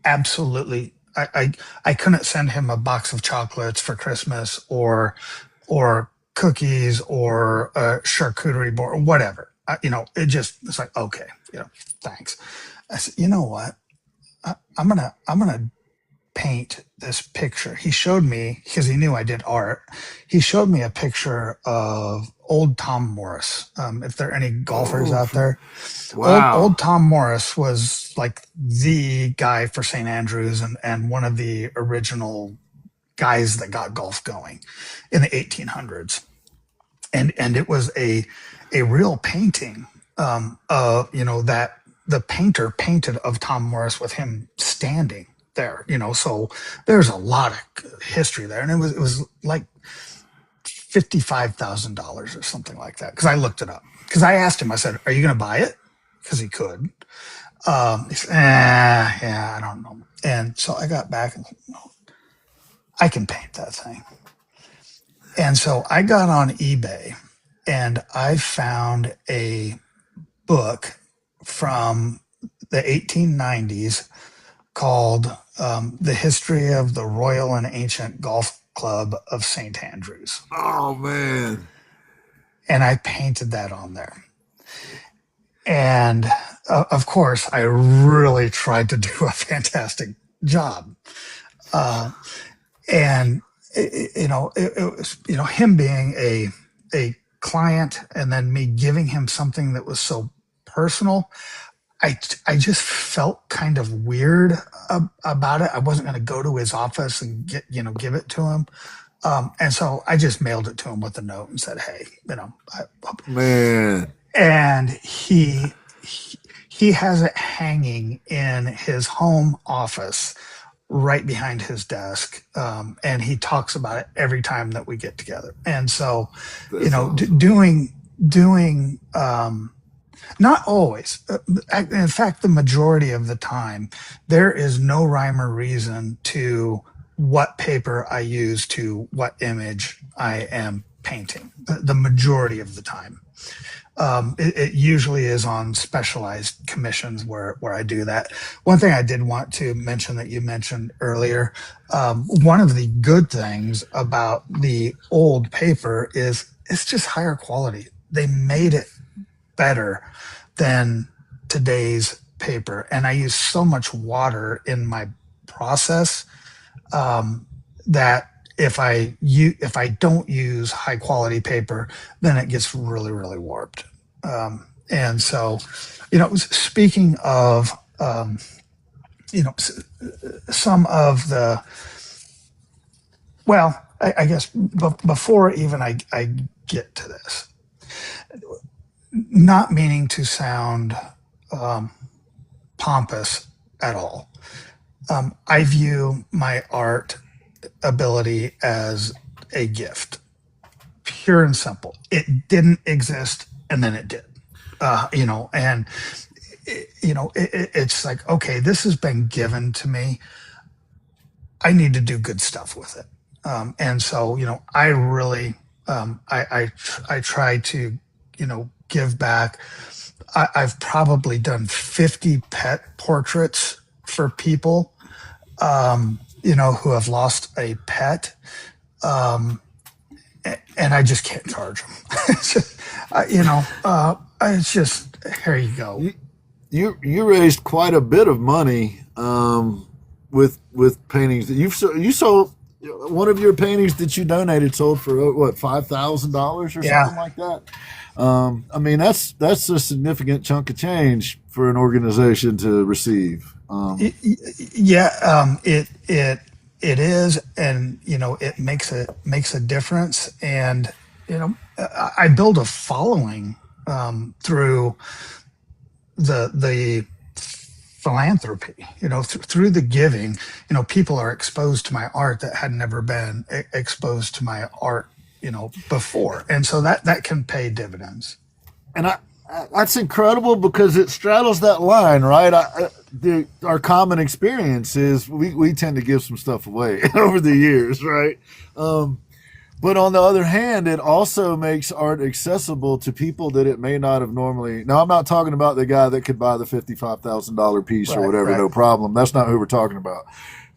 Absolutely. I couldn't send him a box of chocolates for Christmas or cookies or a charcuterie board or whatever. It's like, okay, thanks. I said, you know what? I'm gonna paint this picture. He showed me, because he knew I did art. He showed me a picture of old Tom Morris. If there are any golfers out there, old Wow. Tom Morris was like the guy for St. Andrews and one of the original guys that got golf going in the 1800s. And it was a real painting, that the painter painted of Tom Morris with him standing there, so there's a lot of history there. And it was like $55,000 or something like that, because I looked it up, because I asked him, I said, are you going to buy it? Because he could. He said, yeah, I don't know. And so I got back and said, no, I can paint that thing. And so I got on eBay and I found a book from the 1890s called The History of the Royal and Ancient Golf Club of St. Andrews. Oh, man. And I painted that on there. And of course, I really tried to do a fantastic job. And it was, him being a client and then me giving him something that was so personal, I just felt kind of weird about it. I wasn't going to go to his office and give it to him. And so I just mailed it to him with a note and said, hey, man. And he has it hanging in his home office right behind his desk. And he talks about it every time that we get together. And so, awesome. doing, not always. In fact, the majority of the time, there is no rhyme or reason to what paper I use to what image I am painting. The majority of the time. It usually is on specialized commissions where I do that. One thing I did want to mention that you mentioned earlier, one of the good things about the old paper is it's just higher quality. They made it better than today's paper. And I use so much water in my process that if I don't use high quality paper, then it gets really, really warped. And so, speaking of, some of the, well, I guess before even I get to this, not meaning to sound pompous at all, I view my art ability as a gift, pure and simple. It didn't exist, and then it did. It's like, okay, this has been given to me. I need to do good stuff with it. And so, I really, I try to, give back. I've probably done 50 pet portraits for people, who have lost a pet. And I just can't charge them. It's just, it's just, here you go. You raised quite a bit of money with paintings that you sold. One of your paintings that you donated sold for what, $5,000 or something like that. I mean, that's a significant chunk of change for an organization to receive. It is, and it makes a difference. And I build a following through the philanthropy, through the giving. People are exposed to my art that had never been exposed to my art before, and so that can pay dividends. And that's incredible, because it straddles that line, right? Our common experience is we tend to give some stuff away over the years, right? But on the other hand, it also makes art accessible to people that it may not have normally. Now, I'm not talking about the guy that could buy the $55,000 piece or whatever, no problem. That's not who we're talking about.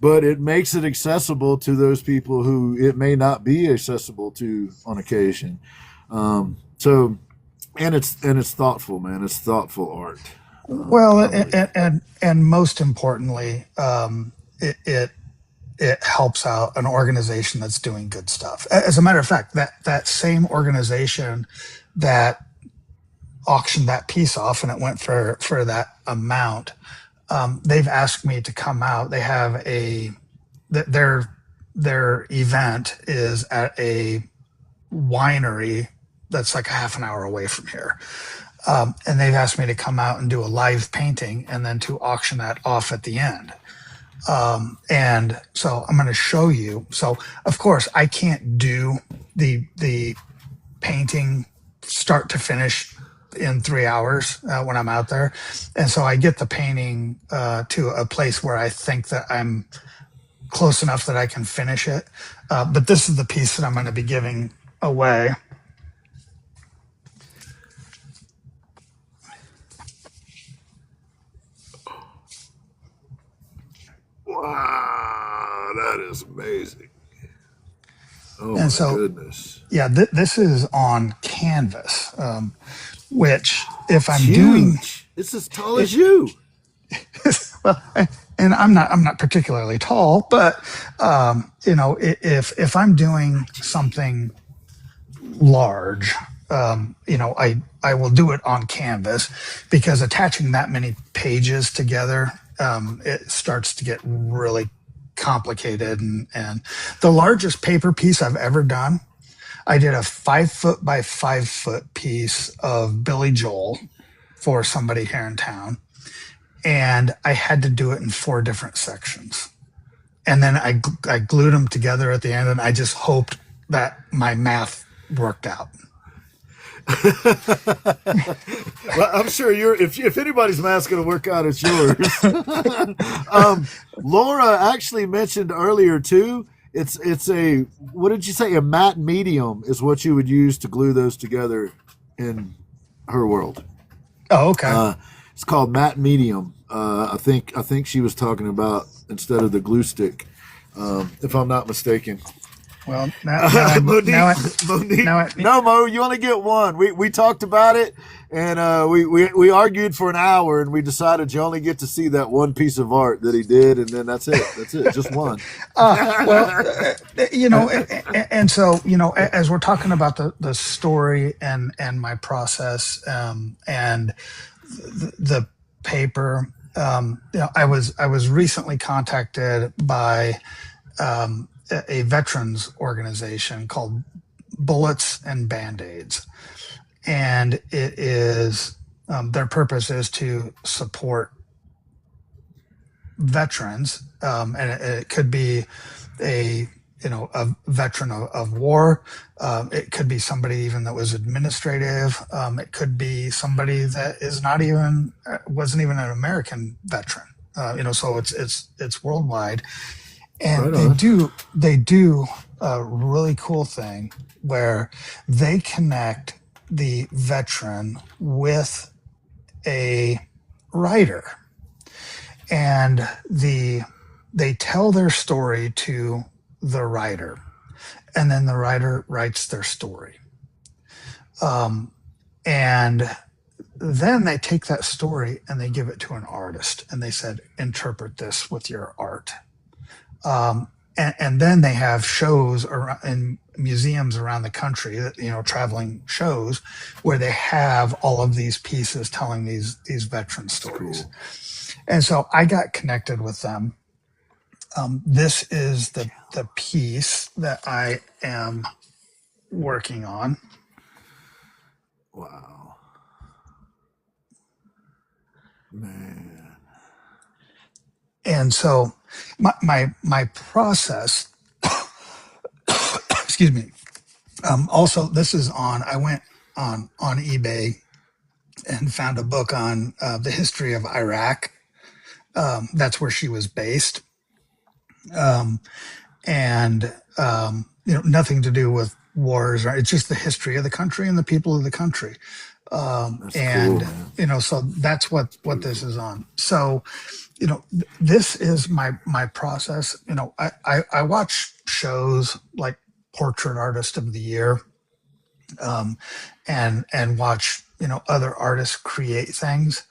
But it makes it accessible to those people who it may not be accessible to on occasion. And it's thoughtful, man. It's thoughtful art. Well, Unbelievable. and most importantly, it helps out an organization that's doing good stuff. As a matter of fact, that same organization that auctioned that piece off and it went for that amount, they've asked me to come out. They have their event is at a winery that's like a half an hour away from here. And they've asked me to come out and do a live painting and then to auction that off at the end. And so I'm going to show you. So of course I can't do the painting start to finish in 3 hours when I'm out there. And so I get the painting to a place where I think that I'm close enough that I can finish it. But this is the piece that I'm going to be giving away. Wow, that is amazing. Oh, And my so, goodness. yeah, this is on canvas, which if It's I'm doing, huge. It's as tall as you. well, and I'm not particularly tall, but if I'm doing something large, I will do it on canvas because attaching that many pages together, it starts to get really complicated. And the largest paper piece I've ever done, I did a 5 foot by 5 foot piece of Billy Joel for somebody here in town. And I had to do it in 4 different sections. And then I glued them together at the end, and I just hoped that my math worked out. Well, I'm sure if anybody's math's going to work out, it's yours. Laura actually mentioned earlier too. It's a, what did you say? A matte medium is what you would use to glue those together in her world. Oh, okay. It's called matte medium. I think she was talking about instead of the glue stick, if I'm not mistaken. Well, Monique, now I, no, Mo, you only get one. We talked about it, and we argued for an hour, and we decided you only get to see that one piece of art that he did, and then that's it. That's it, just one. and so as we're talking about the story and my process, and the paper, I was recently contacted by a veterans organization called Bullets and Band-Aids. And it is, their purpose is to support veterans. And it could be a veteran of war. It could be somebody even that was administrative. It could be somebody that wasn't even an American veteran. So it's worldwide. And Right they do a really cool thing where they connect the veteran with a writer, and they tell their story to the writer, and then the writer writes their story. And then they take that story and they give it to an artist, and they said, interpret this with your art. And then they have shows in museums around the country, traveling shows where they have all of these pieces telling these veteran stories. Cool. And so I got connected with them. This is the piece that I am working on. Wow. Man. And so my process, excuse me. Also, this is I went on eBay and found a book on the history of Iraq. That's where she was based. Nothing to do with wars. Right? It's just the history of the country and the people of the country. Cool, so that's what this is on. So, this is my process. I watch shows like Portrait Artist of the Year, and watch, other artists create things.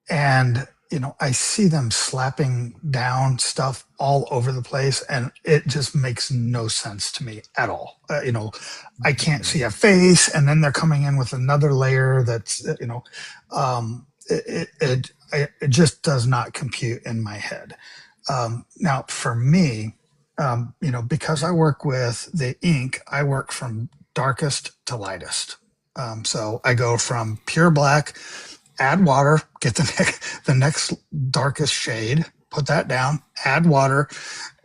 and I see them slapping down stuff all over the place, and it just makes no sense to me at all. I can't see a face, and then they're coming in with another layer that's it just does not compute in my head. Now for me, because I work with the ink, I work from darkest to lightest. So I go from pure black, add water, get the next darkest shade, put that down, add water,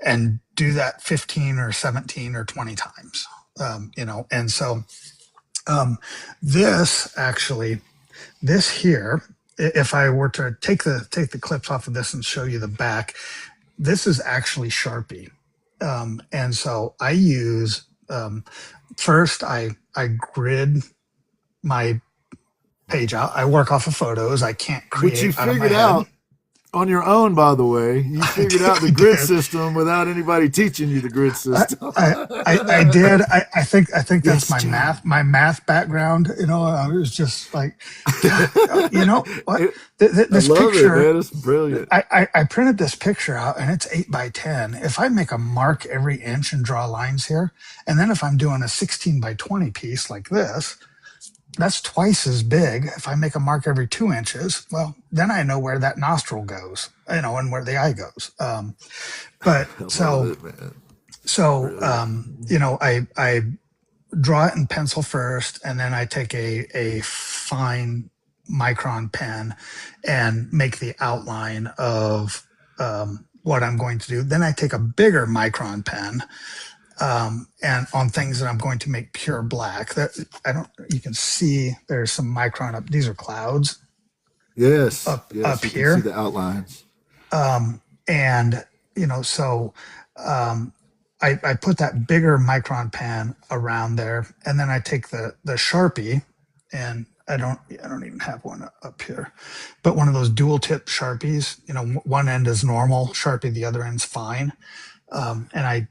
and do that 15 or 17 or 20 times. And so this here, if I were to take the clips off of this and show you the back, this is actually Sharpie. And so I use, first I grid my page out. I work off of photos. I can't create. Which you out of my figured head. out on your own, by the way. You figured out the grid system without anybody teaching you the grid system. I did. I think that's Yes, my John. math background. I was just like, what? This I love picture. it, man. It's brilliant. I printed this picture out, and it's 8x10. If I make a mark every inch and draw lines here, and then if I'm doing a 16x20 piece like this, that's twice as big. If I make a mark every 2 inches, well, then I know where that nostril goes, and where the eye goes. But Love it, man. I draw it in pencil first, and then I take a fine micron pen and make the outline of what I'm going to do. Then I take a bigger micron pen, and on things that I'm going to make pure black. You can see there's some micron up. These are clouds. Yes. Up you here. can see the outlines. I put that bigger micron pen around there, and then I take the Sharpie, and I don't even have one up here, but one of those dual tip Sharpies. One end is normal Sharpie, the other end's fine, and I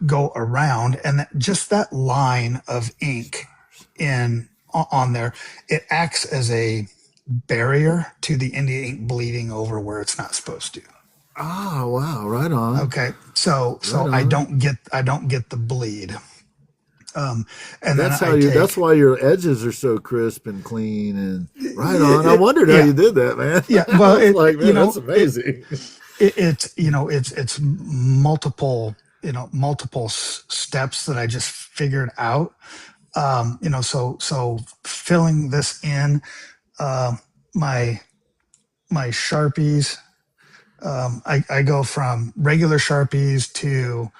go around, and just that line of ink on there, it acts as a barrier to the India ink bleeding over where it's not supposed to. Oh, wow. Right on. Okay. So I don't get the bleed. And that's why your edges are so crisp and clean and right on. I wondered how you did that, man. Yeah. Well, that's amazing. It's multiple steps that I just figured out. So filling this in, my Sharpies, I go from regular Sharpies to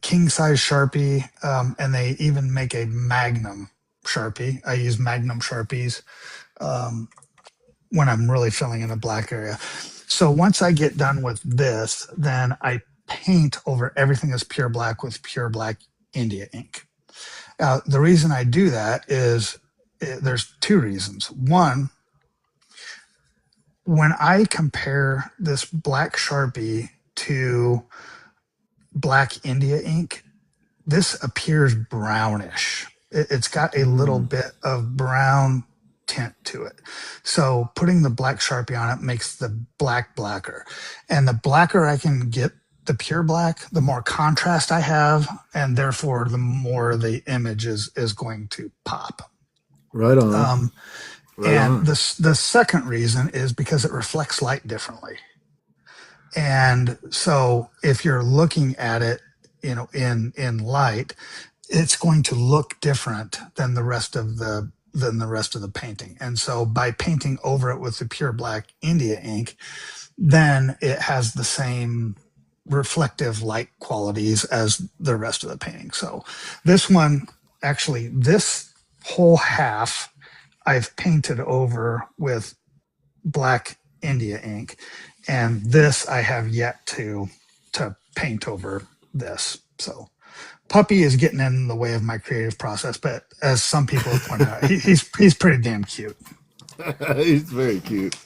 king size Sharpie, and they even make a Magnum Sharpie. I use Magnum Sharpies when I'm really filling in a black area. So once I get done with this, then I paint over everything as pure black with pure black India ink. The reason I do that is there's two reasons. One, when I compare this black Sharpie to black India ink, this appears brownish. It's got a little bit of brown tint to it. So putting the black Sharpie on it makes the black blacker. And the blacker I can get the pure black, the more contrast I have, and therefore the more the image is going to pop. Right on. The second reason is because it reflects light differently. And so if you're looking at it, in light, it's going to look different than the rest of the painting. And so by painting over it with the pure black India ink, then it has the same reflective light qualities as the rest of the painting. So this one, actually, this whole half I've painted over with black India ink, and this I have yet to paint over this. So Puppy is getting in the way of my creative process, but as some people have pointed out, he's pretty damn cute. He's very cute.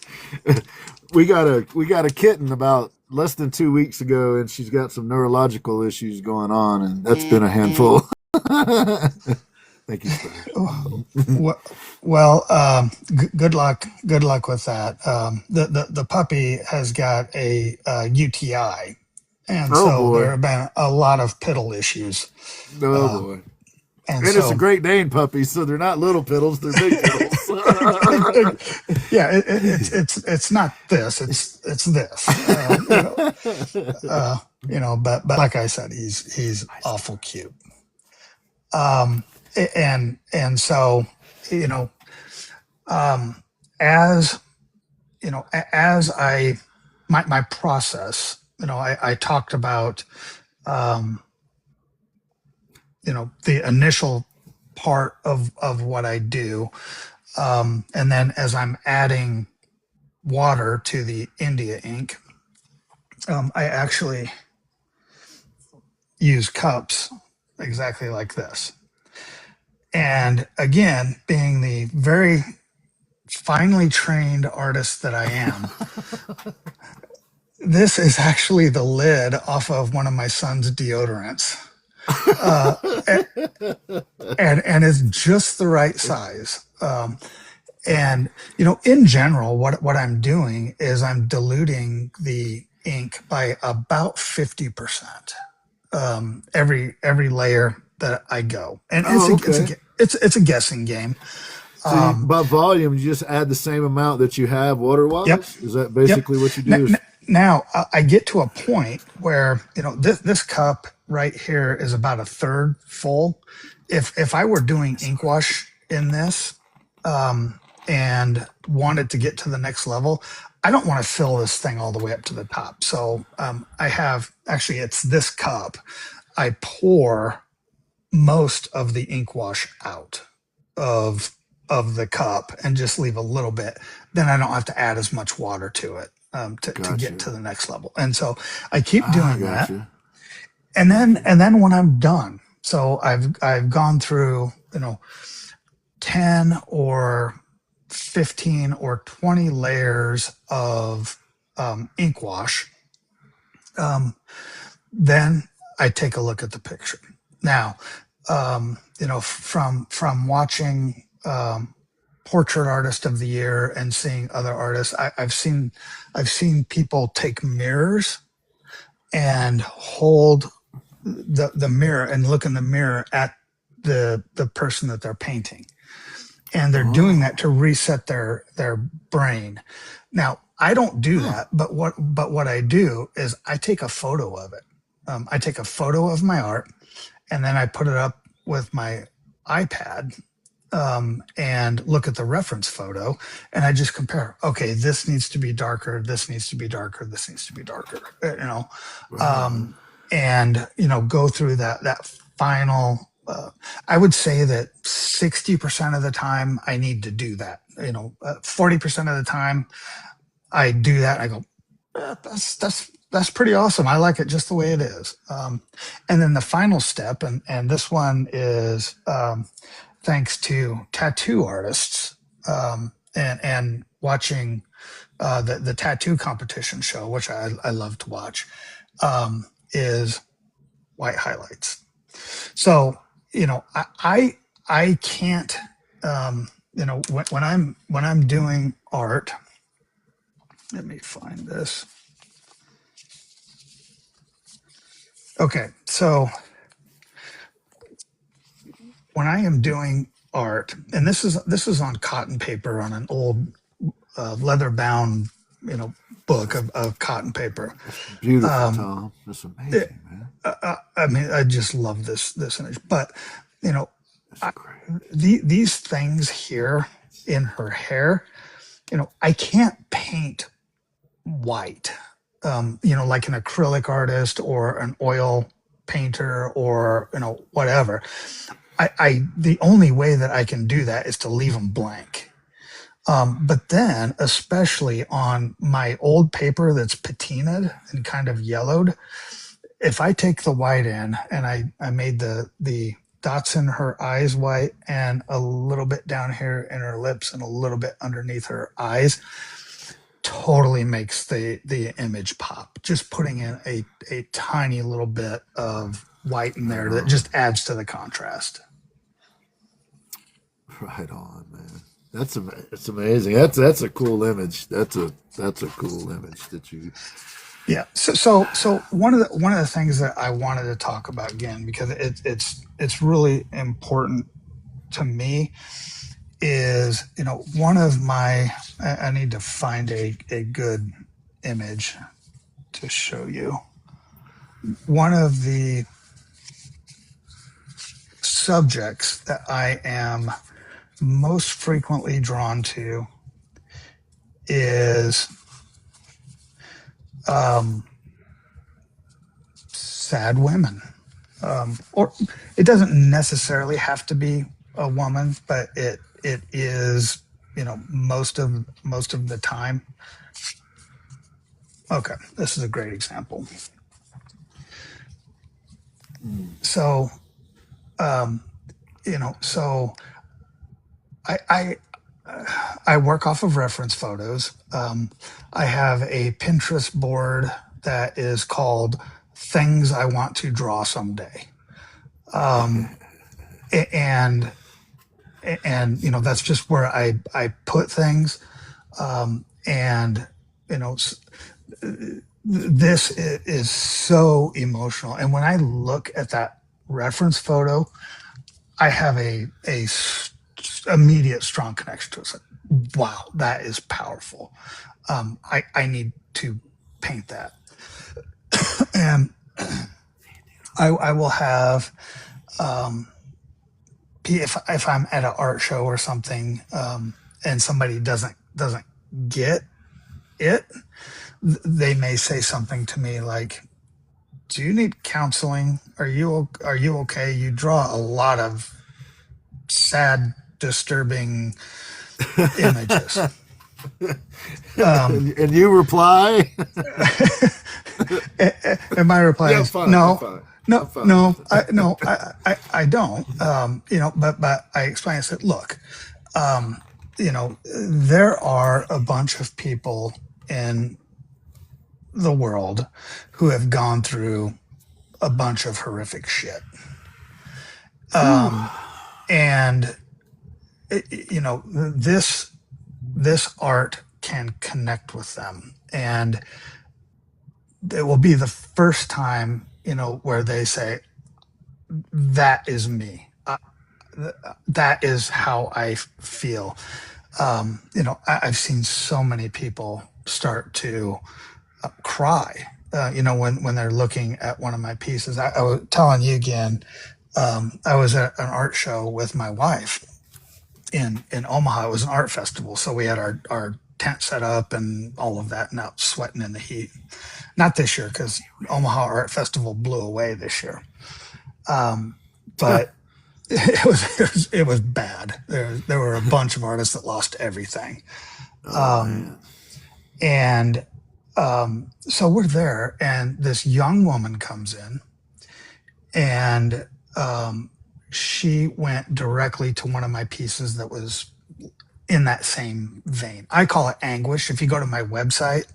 We got a kitten about less than 2 weeks ago, and she's got some neurological issues going on, and that's been a handful. Thank you, sir. Well, good luck. Good luck with that. The puppy has got a UTI, and Oh so there boy. have been a lot of piddle issues. Oh Uh, boy. and And it's a so, Great Dane puppy, so they're not little piddles, they're big piddles. yeah, it's not this. It's this. But like I said, he's awful cute. And so, you know, um, as as my process, I talked about, um, the initial part of what I do. And then as I'm adding water to the India ink, I actually use cups exactly like this. And again, being the very finely trained artist that I am, this is actually the lid off of one of my son's deodorants. Uh, and it's just the right size. And in general, what I'm doing is I'm diluting the ink by about 50%, every layer that I go, and Oh, okay. it's a guessing game. So you, Um, by volume, you just add the same amount that you have water yep, wise? Is that yep. basically what you do? Now I get to a point where this cup right here is about a third full. If I were doing ink wash in this, and wanted to get to the next level, I don't want to fill this thing all the way up to the top. So I have, actually, it's this cup. I pour most of the ink wash out of the cup and just leave a little bit. Then I don't have to add as much water to it, to get Gotcha. to the next level. And so I keep Ah, doing that. gotcha. And then when I'm done, so I've gone through 10 or 15 or 20 layers of ink wash. Then I take a look at the picture. Now, from watching Portrait Artist of the Year and seeing other artists, I've seen people take mirrors and hold the mirror and look in the mirror at the person that they're painting, and they're doing that to reset their brain. Now, I don't do that, but what I do is I take a photo of it. I take a photo of my art, and then I put it up with my iPad, and look at the reference photo, and I just compare. Okay, this needs to be darker. This needs to be darker. This needs to be darker. And go through that final. I would say that 60% of the time I need to do that. 40% of the time I do that. I go, that's pretty awesome. I like it just the way it is. And then the final step, and this one is thanks to tattoo artists, and watching the tattoo competition show, which I love to watch, is white highlights. So I can't, when I'm doing art. Let me find this. Okay, so when I am doing art, and this is on cotton paper, on an old leather bound book of cotton paper. Beautiful, Tom. That's amazing, man. I mean, I just love this image. But That's great. these things here in her hair, I can't paint white, like an acrylic artist or an oil painter or whatever. I the only way that I can do that is to leave them blank. But then, especially on my old paper that's patinaed and kind of yellowed, if I take the white in and I made the dots in her eyes white and a little bit down here in her lips and a little bit underneath her eyes, totally makes the image pop. Just putting in a tiny little bit of white in there that just adds to the contrast. Right on, man. It's amazing. That's a cool image. That's a cool image that you. Yeah. So one of the things that I wanted to talk about again, because it's really important to me, is, one of my, I need to find a good image to show you. One of the subjects that I am most frequently drawn to is sad women. Or it doesn't necessarily have to be a woman, but it is, most of the time. Okay, this is a great example. So, so I work off of reference photos. I have a Pinterest board that is called "Things I Want to Draw Someday," and that's just where I put things. And this is so emotional. And when I look at that reference photo, I have a immediate strong connection to it. It's like, wow, that is powerful. I need to paint that. And I will have, if I'm at an art show or something, and somebody doesn't get it, they may say something to me like, "Do you need counseling? Are you okay? You draw a lot of sad, disturbing images." And you reply, and my reply "Yeah, is, fine, "No, I'm fine. no, I'm fine." no, I don't." But I explain. I said, "Look, there are a bunch of people in the world who have gone through a bunch of horrific shit, and this art can connect with them, and it will be the first time where they say, that is me. That is how I feel." I've seen so many people start to cry, when they're looking at one of my pieces. I was telling you again, I was at an art show with my wife in Omaha. It was an art festival, so we had our tent set up and all of that, and out sweating in the heat. Not this year, because Omaha Art Festival blew away this year. But it was bad. There were a bunch of artists that lost everything. And so we're there, and this young woman comes in, and she went directly to one of my pieces that was in that same vein. I call it anguish. If you go to my website,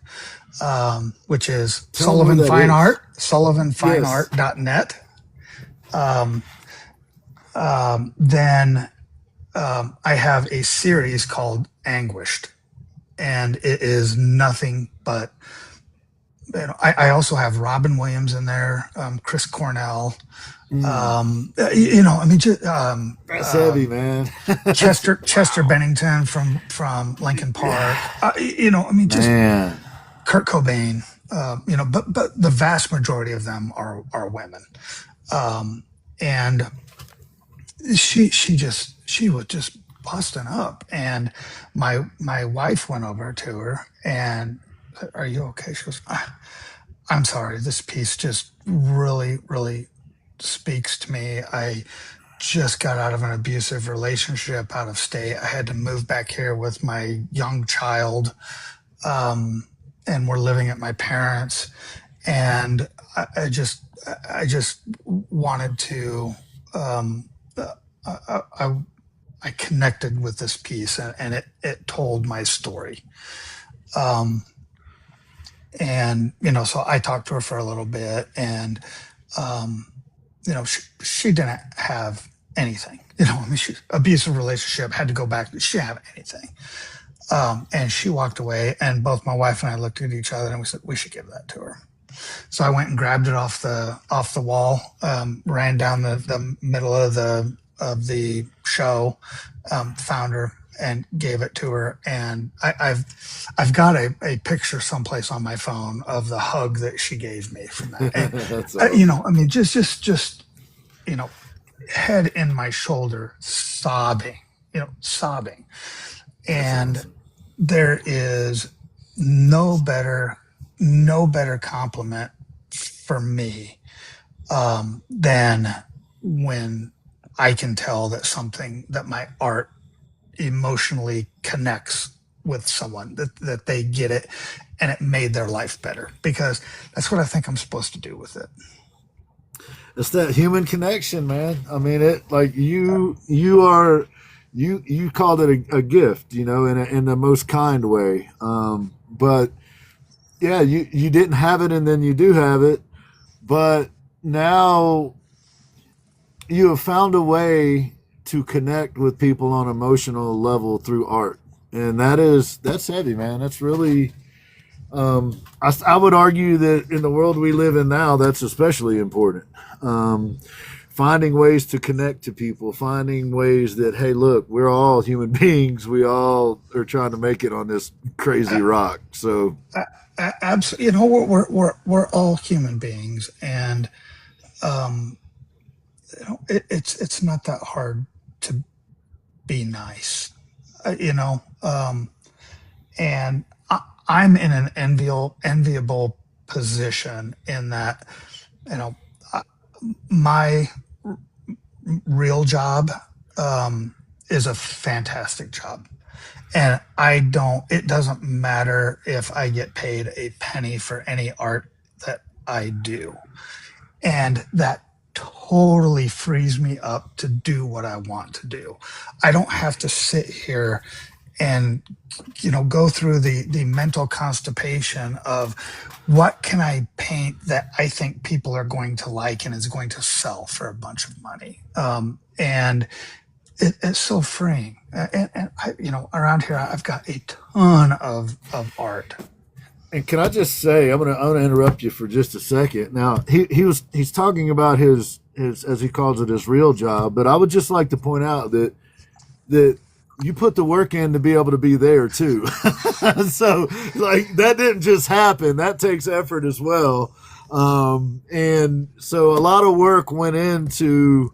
which is Sullivan Fine Art, sullivanfineart.net, then I have a series called Anguished, and it is nothing but, I also have Robin Williams in there, Chris Cornell, That's heavy, man. Chester Bennington from Linkin Park, Man. Kurt Cobain, but the vast majority of them are women. And she was just busting up, and my wife went over to her and said, "Are you okay?" She goes, "I'm sorry, this piece just really, really speaks to me. I just got out of an abusive relationship out of state. I had to move back here with my young child, and we're living at my parents, and I just wanted to, I connected with this piece, and it told my story." And so I talked to her for a little bit, and she didn't have anything. I mean, she abusive relationship, had to go back. She didn't have anything. And she walked away, and both my wife and I looked at each other and we said, we should give that to her. So I went and grabbed it off the wall, ran down the middle of the show, found her and gave it to her. And I've got a picture someplace on my phone of the hug that she gave me from that. And, That's awesome. I mean, just, head in my shoulder, sobbing. And awesome. there is no better compliment for me than when I can tell that my art emotionally connects with someone, that they get it and it made their life better, because that's what I think I'm supposed to do with it. It's that human connection, man. I mean, it like you called it a gift, in the most kind way. But yeah, you didn't have it, and then you do have it, but now you have found a way to connect with people on an emotional level through art, and that's heavy, man. That's really, I would argue that in the world we live in now, that's especially important. Finding ways to connect to people, finding ways that, hey, look, we're all human beings. We all are trying to make it on this crazy rock. So, absolutely, we're all human beings, and it's not that hard to be nice, and I'm in an enviable position in that, my real job is a fantastic job. And it doesn't matter if I get paid a penny for any art that I do. And that totally frees me up to do what I want to do. I don't have to sit here and go through the mental constipation of what can I paint that I think people are going to like and is going to sell for a bunch of money. And it's so freeing. And I, around here, I've got a ton of art. and can I just say, I'm gonna interrupt you for just a second. Now he's talking about his as he calls it, his real job, but I would just like to point out that you put the work in to be able to be there too. So like that didn't just happen. That takes effort as well. And so a lot of work went into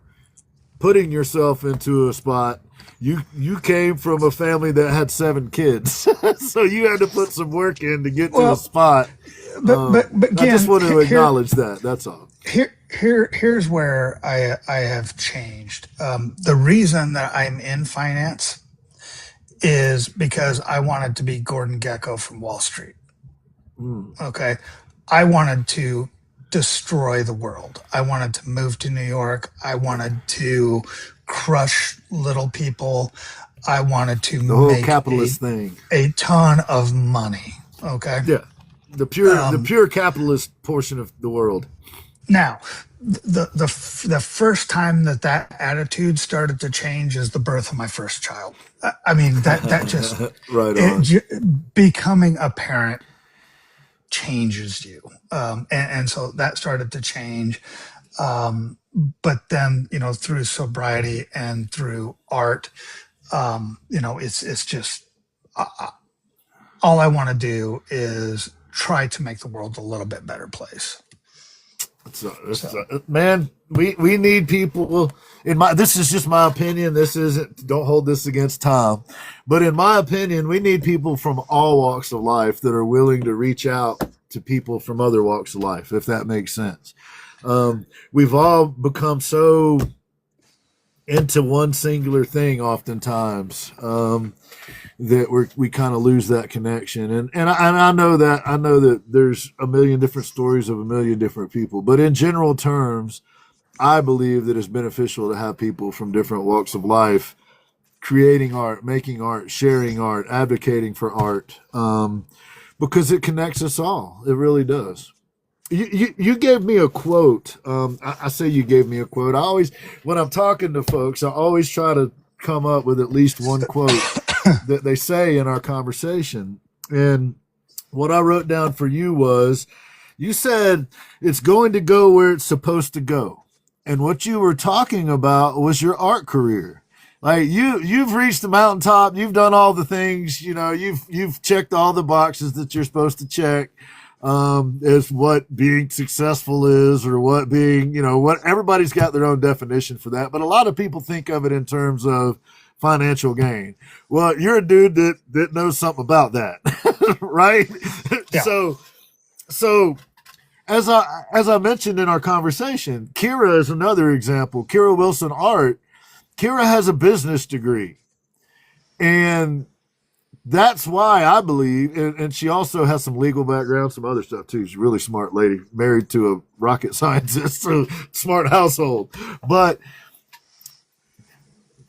putting yourself into a spot. You came from a family that had 7 kids. So you had to put some work in to get to a spot. But I just want to acknowledge that. That's all. Here's where I have changed. The reason that I'm in finance is because I wanted to be Gordon Gekko from Wall Street. Okay. I wanted to destroy the world. I wanted to move to New York. I wanted to crush little people. I wanted to The whole make capitalist thing. a ton of money. Okay. Yeah. The pure capitalist portion of the world. Now, the first time that attitude started to change is the birth of my first child. I mean, that just right on. Becoming a parent changes you, and so that started to change. But then, through sobriety and through art, it's just all I want to do is try to make the world a little bit better place. Man, we need people. This is just my opinion. This isn't. Don't hold this against Tom, but in my opinion, we need people from all walks of life that are willing to reach out to people from other walks of life, if that makes sense. We've all become so into one singular thing, oftentimes, that we kind of lose that connection. And I know that there's a million different stories of a million different people, but in general terms, I believe that it's beneficial to have people from different walks of life creating art, making art, sharing art, advocating for art, because it connects us all. It really does. You gave me a quote. I say you gave me a quote. I always, when I'm talking to folks, I always try to come up with at least one quote that they say in our conversation. And what I wrote down for you was, you said it's going to go where it's supposed to go. And what you were talking about was your art career. Like you've reached the mountaintop. You've done all the things, you've checked all the boxes that you're supposed to check. Is what being successful is, or what being, what everybody's got their own definition for that. But a lot of people think of it in terms of financial gain. Well, you're a dude that knows something about that, right? Yeah. So as I mentioned in our conversation, Kira is another example. Kira Wilson Art. Kira has a business degree, and that's why I believe, and she also has some legal background, some other stuff too. She's a really smart lady, married to a rocket scientist, so smart household. But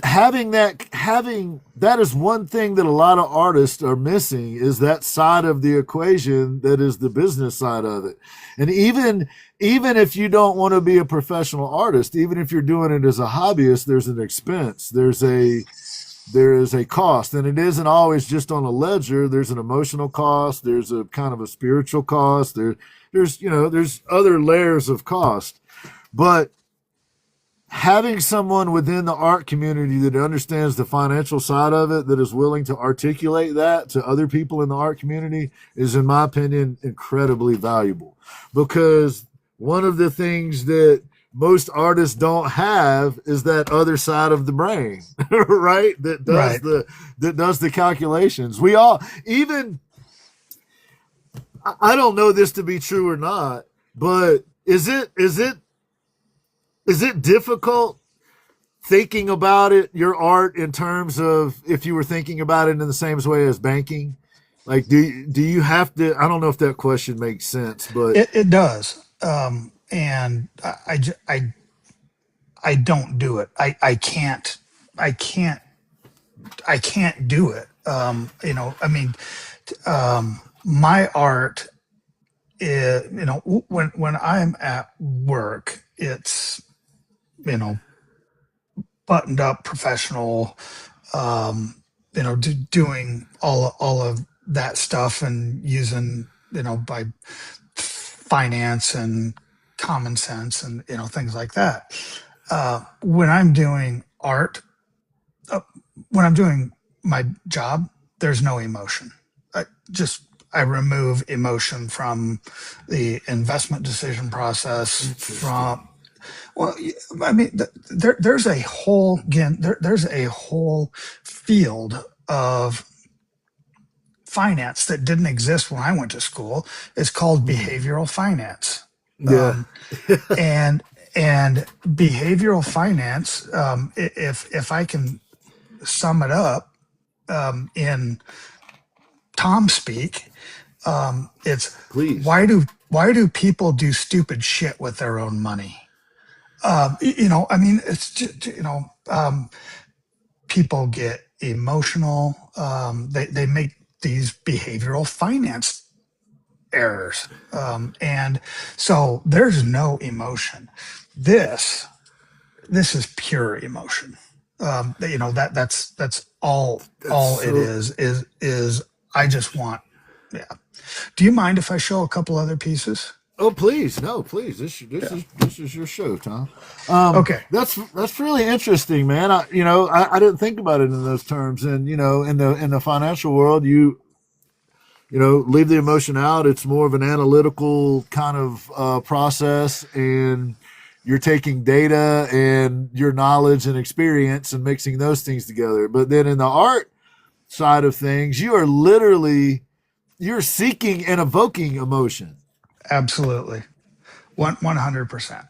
having that is one thing that a lot of artists are missing, is that side of the equation that is the business side of it. And even if you don't want to be a professional artist, even if you're doing it as a hobbyist, there's an expense. There is a cost, and it isn't always just on a ledger. There's an emotional cost. There's a kind of a spiritual cost. There's other layers of cost. But having someone within the art community that understands the financial side of it, that is willing to articulate that to other people in the art community, is, in my opinion, incredibly valuable. Because one of the things that most artists don't have is that other side of the brain, right? That does the calculations. We all, even, I don't know this to be true or not, but is it difficult thinking about it, your art, in terms of, if you were thinking about it in the same way as banking? Like, do you have to, I don't know if that question makes sense, but It does. And I don't do it. I can't do it. My art is, when I'm at work, it's, buttoned up, professional, doing all of that stuff, and using, by finance and common sense, and things like that. When I'm doing art, when I'm doing my job, there's no emotion. I remove emotion from the investment decision process. There's a whole, there's a whole field of finance that didn't exist when I went to school. It's called behavioral finance. yeah. And behavioral finance, if I can sum it up in Tom speak, it's, Please. why do people do stupid shit with their own money? It's just, people get emotional. They make these behavioral finance errors, and so there's no emotion. This is pure emotion. That's all it is I just want. Yeah. Do you mind if I show a couple other pieces? Oh, please. No, please. This is your show, Tom. Okay. That's really interesting, man. I didn't think about it in those terms. And, in the financial world, leave the emotion out. It's more of an analytical kind of process, and you're taking data and your knowledge and experience and mixing those things together. But then in the art side of things, you're seeking and evoking emotion. Absolutely. 100%.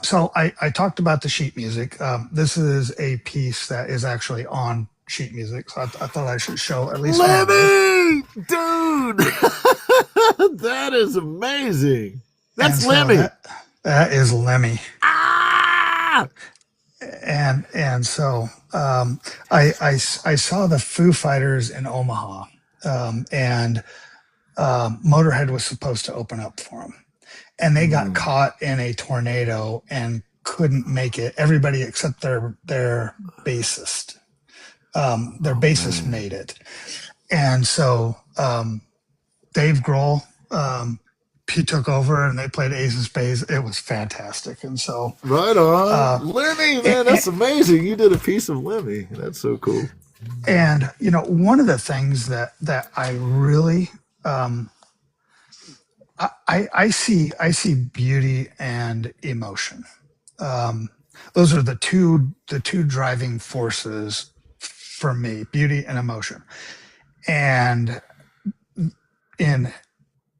So I talked about the sheet music. This is a piece that is actually on sheet music. So I thought I should show at least one of Lemmy! Dude! That is amazing. That's Lemmy. That is Lemmy. Ah! And so I saw the Foo Fighters in Omaha, and Motorhead was supposed to open up for them. and they got caught in a tornado and couldn't make it. Everybody except their bassist. Their bassist made it. And so Dave Grohl, he took over and they played Ace of Spades. It was fantastic. And so right on. Lemmy, man, that's amazing. You did a piece of Lemmy. That's so cool. And one of the things that I really I see beauty and emotion. Those are the two driving forces for me, beauty and emotion. And in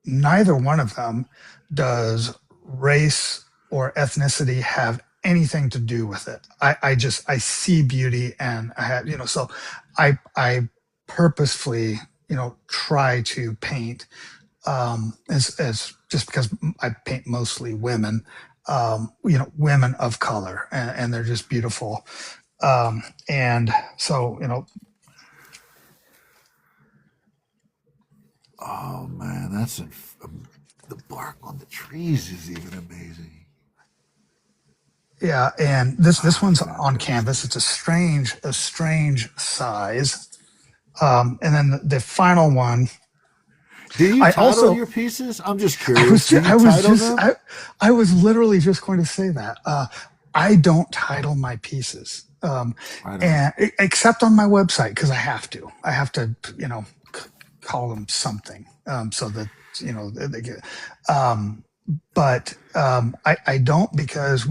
neither one of them does race or ethnicity have anything to do with it. I see beauty, and I have, so I purposefully, try to paint as just because I paint mostly women, women of color, and they're just beautiful. And so, oh man, that's the bark on the trees is even amazing. Yeah, and this one's on canvas. It's a strange size. And then the final one. Do you title your pieces? I'm just curious. I was literally just going to say that. I don't title my pieces, and except on my website, because I have to, call them something, so that they get. But I don't, because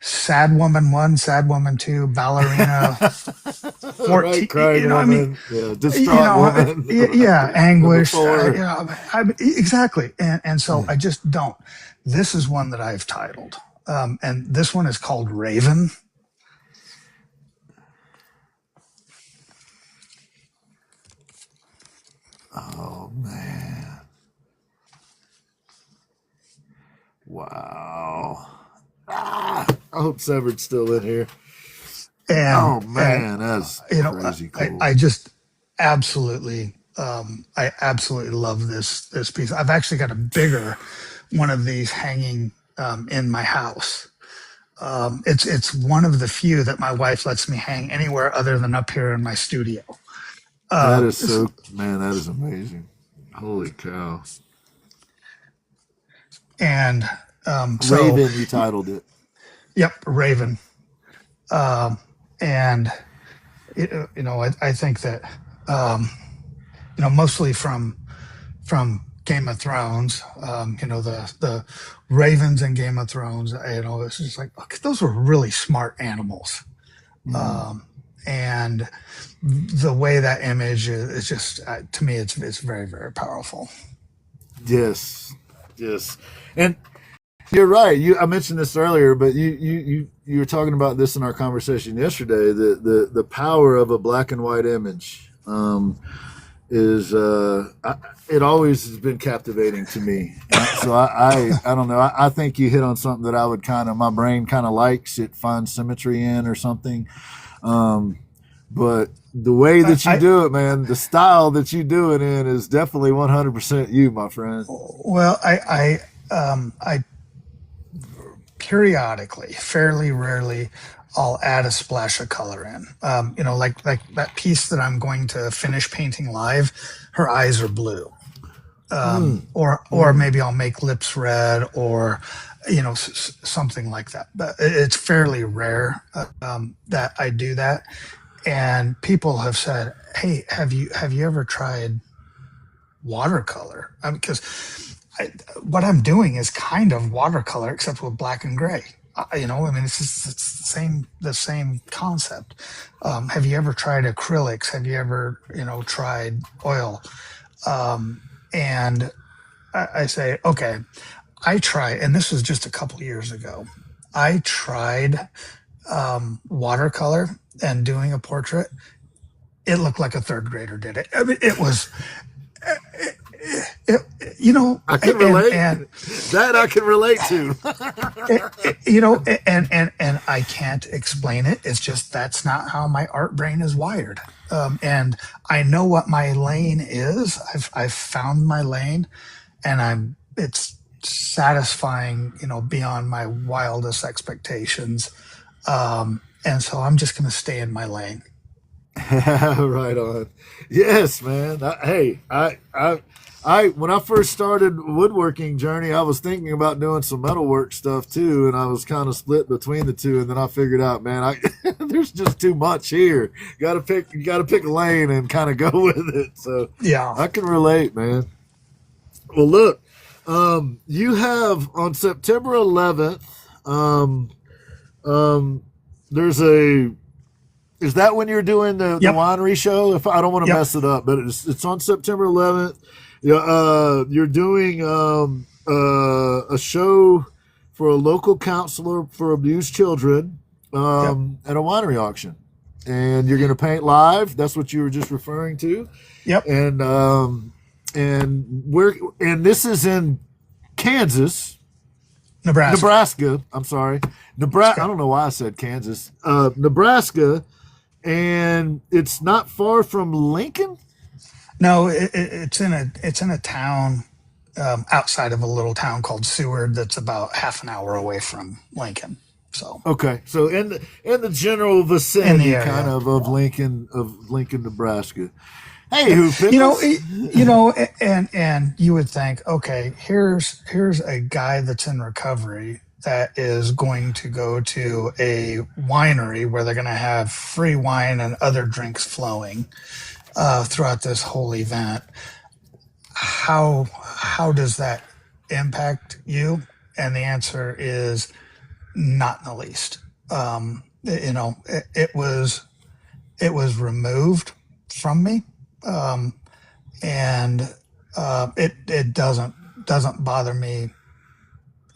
sad woman 1, sad woman 2, ballerina 14, crying woman, distraught woman, anguish, exactly. And so I just don't. This is one that I've titled, and this one is called Raven. Oh man. Wow. I hope Severed's still in here. And, that's crazy cool. I just absolutely love this piece. I've actually got a bigger one of these hanging in my house. It's one of the few that my wife lets me hang anywhere other than up here in my studio. That is that is amazing. Holy cow. And Raven, you titled it. Yep, Raven. And I think that mostly from Game of Thrones, the ravens in Game of Thrones, it's just like, okay, those were really smart animals. And the way that image is just, to me, it's very, very powerful. Yes. And you're right. I mentioned this earlier, but you were talking about this in our conversation yesterday. The power of a black and white image is it always has been captivating to me. So I don't know. I think you hit on something that I would my brain kind of likes. It finds symmetry in or something. But the way that you do it, man, the style that you do it in is definitely 100% you, my friend. Well, I periodically, fairly rarely, I'll add a splash of color in. Like that piece that I'm going to finish painting live, her eyes are blue. Or maybe I'll make lips red, or something like that. But it's fairly rare that I do that. And people have said, "Hey, have you ever tried watercolor?" Because what I'm doing is kind of watercolor, except with black and gray. It's the same concept. Have you ever tried acrylics? Have you ever tried oil? And I say, okay, I try, and this was just a couple years ago. I tried watercolor and doing a portrait. It looked like a third grader did it. I mean, it was, I can relate. That I can relate to. And I can't explain it. It's just, that's not how my art brain is wired. And I know what my lane is. I've found my lane, and it's satisfying, beyond my wildest expectations. And so I'm just going to stay in my lane. Right on. Yes, man. I when I first started woodworking journey, I was thinking about doing some metalwork stuff too, and I was kind of split between the two. And then I figured out, man, there's just too much here. You got to pick a lane and kind of go with it. So Yeah, I can relate, man. Well, look, you have on September 11th. There's is that when you're doing the winery show? If I don't want to mess it up, but it's on September 11th. You're doing a show for a local counselor for abused children at a winery auction, and you're going to paint live. That's what you were just referring to. Yep. And this is in Kansas. Nebraska. I'm sorry. Nebraska. I don't know why I said Kansas. Nebraska. And it's not far from Lincoln. No, it's in a town outside of a little town called Seward that's about half an hour away from Lincoln. So okay, so in the general vicinity, kind of Lincoln, Nebraska. Hey, who pickles? and you would think, okay, here's a guy that's in recovery that is going to go to a winery where they're going to have free wine and other drinks flowing throughout this whole event. How does that impact you? And the answer is not in the least. It was removed from me, and it doesn't bother me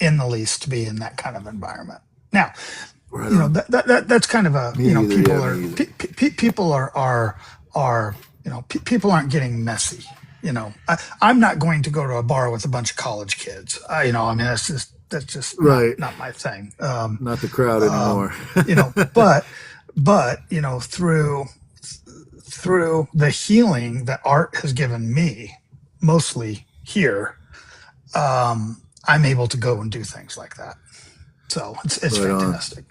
in the least to be in that kind of environment. Now, that's kind of a people aren't getting messy. I'm not going to go to a bar with a bunch of college kids. That's just not my thing. Not the crowd anymore. But through the healing that art has given me, mostly here, I'm able to go and do things like that. So it's fantastic.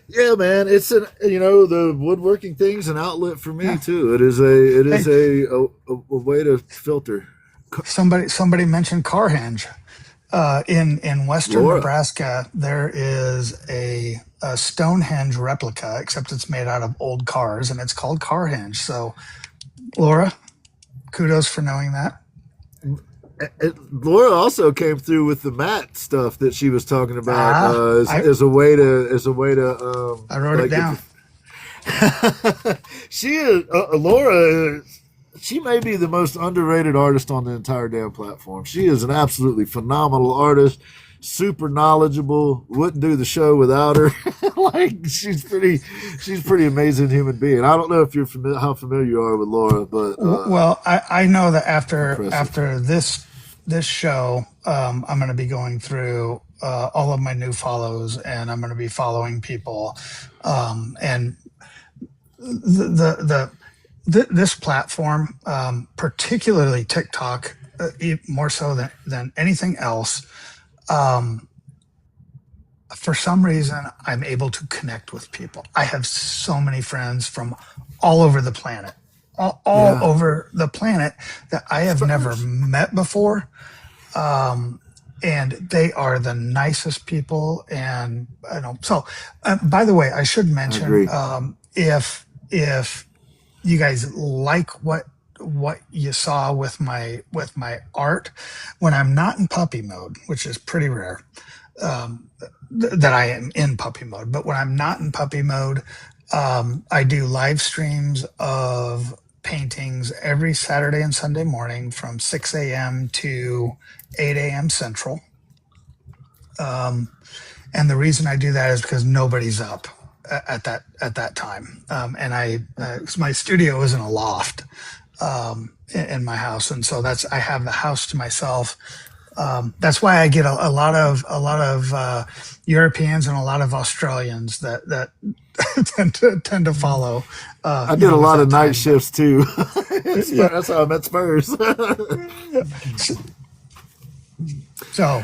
Yeah, man. It's the woodworking thing's an outlet for me too. It is a way to filter. Somebody mentioned Carhenge. In western Nebraska, there is a Stonehenge replica, except it's made out of old cars, and it's called Carhenge. So, Laura, kudos for knowing that. Laura also came through with the mat stuff that she was talking about as a way to. I wrote it down. She is Laura. She may be the most underrated artist on the entire damn platform. She is an absolutely phenomenal artist, super knowledgeable. Wouldn't do the show without her. She's pretty amazing human being. I don't know if you're how familiar you are with Laura, but well, I know that after this show, I'm going to be going through all of my new follows, and I'm going to be following people, and this platform, particularly TikTok, more so than anything else, for some reason, I'm able to connect with people. I have so many friends from all over the planet, all over the planet that I have never met before. And they are the nicest people. And so, by the way, I should mention, if you guys like what you saw with my art, when I'm not in puppy mode, which is pretty rare, that I am in puppy mode, but when I'm not in puppy mode, I do live streams of paintings every Saturday and Sunday morning from 6 a.m. to 8 a.m. Central. And the reason I do that is because nobody's up at that time. And my studio is in a loft in my house, and so I have the house to myself. That's why I get a lot of Europeans and a lot of Australians that tend to follow. I did a lot of night shifts too. That's how I met Spurs. So,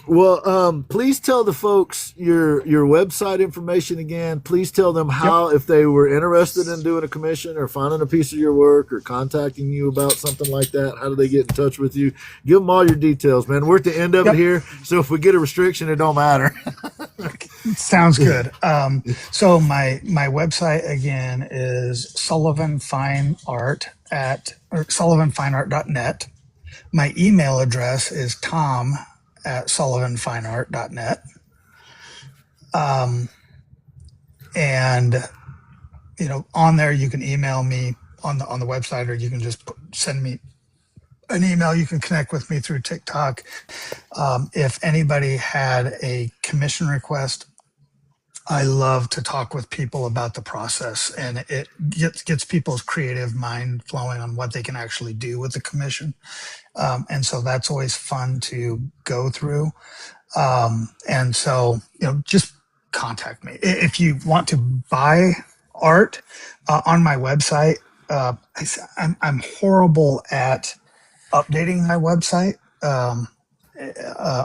Well, please tell the folks your website information again. Please tell them how, if they were interested in doing a commission or finding a piece of your work or contacting you about something like that, how do they get in touch with you? Give them all your details, man. We're at the end of it here, so if we get a restriction, it don't matter. Sounds good. So my website again is sullivanfineart.net. My email address is tom@sullivanfineart.net. And on there you can email me on the website, or you can just send me an email. You can connect with me through TikTok. If anybody had a commission request, I love to talk with people about the process, and it gets people's creative mind flowing on what they can actually do with the commission. And so that's always fun to go through. And so, just contact me. If you want to buy art on my website, I'm horrible at updating my website.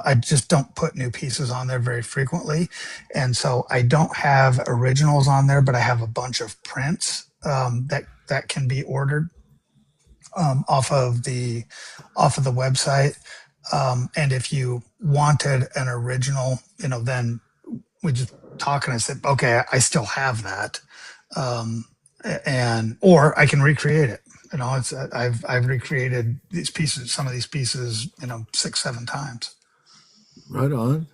I just don't put new pieces on there very frequently. And so I don't have originals on there, but I have a bunch of prints that can be ordered off of the website. And if you wanted an original, then we just talk, and I said, okay, I still have that. Or I can recreate it. I've recreated some of these pieces, 6-7 times. Right on.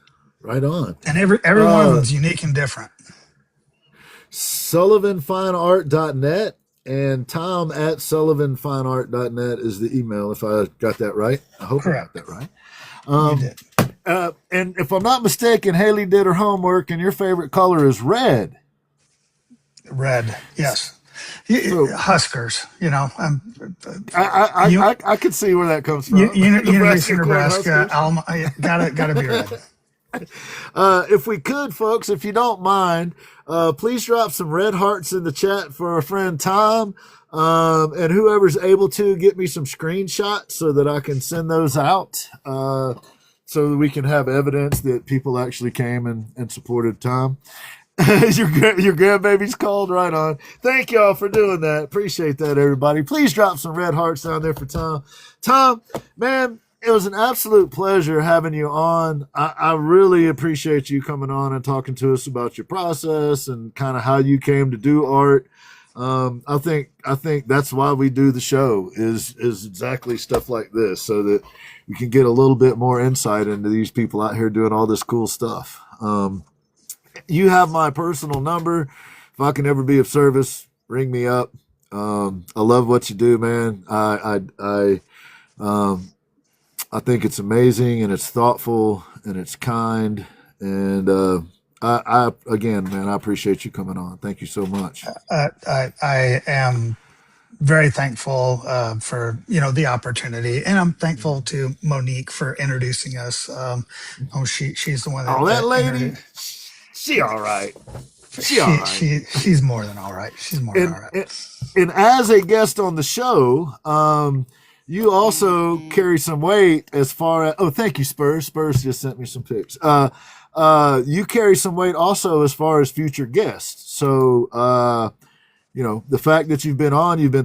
And every one of them is unique and different. SullivanFineArt.net and Tom@SullivanFineArt.net is the email, if I got that right. I hope Correct. I got that right. You did. And if I'm not mistaken, Haley did her homework, and your favorite color is red. Red, yes. Huskers, I could see where that comes from. University of Nebraska, Alma, gotta be red. If we could, folks, if you don't mind, please drop some red hearts in the chat for our friend Tom, and whoever's able to get me some screenshots so that I can send those out, so that we can have evidence that people actually came and supported Tom. your grandbaby's called. Right on. Thank y'all for doing that. Appreciate that, everybody. Please drop some red hearts down there for Tom. Tom, man, it was an absolute pleasure having you on. I really appreciate you coming on and talking to us about your process and kind of how you came to do art. I think that's why we do the show is exactly stuff like this, so that you can get a little bit more insight into these people out here doing all this cool stuff. You have my personal number. If I can ever be of service, ring me up. I love what you do, man. I think it's amazing, and it's thoughtful, and it's kind. And I again, man, I appreciate you coming on. Thank you so much. I am very thankful for the opportunity, and I'm thankful to Monique for introducing us. She's the one that. Oh, that lady. She all right. She's more than all right. She's more than all right. And as a guest on the show, you also carry some weight as far as, thank you, Spurs. Spurs just sent me some pics. You carry some weight also as far as future guests. So, the fact that you've been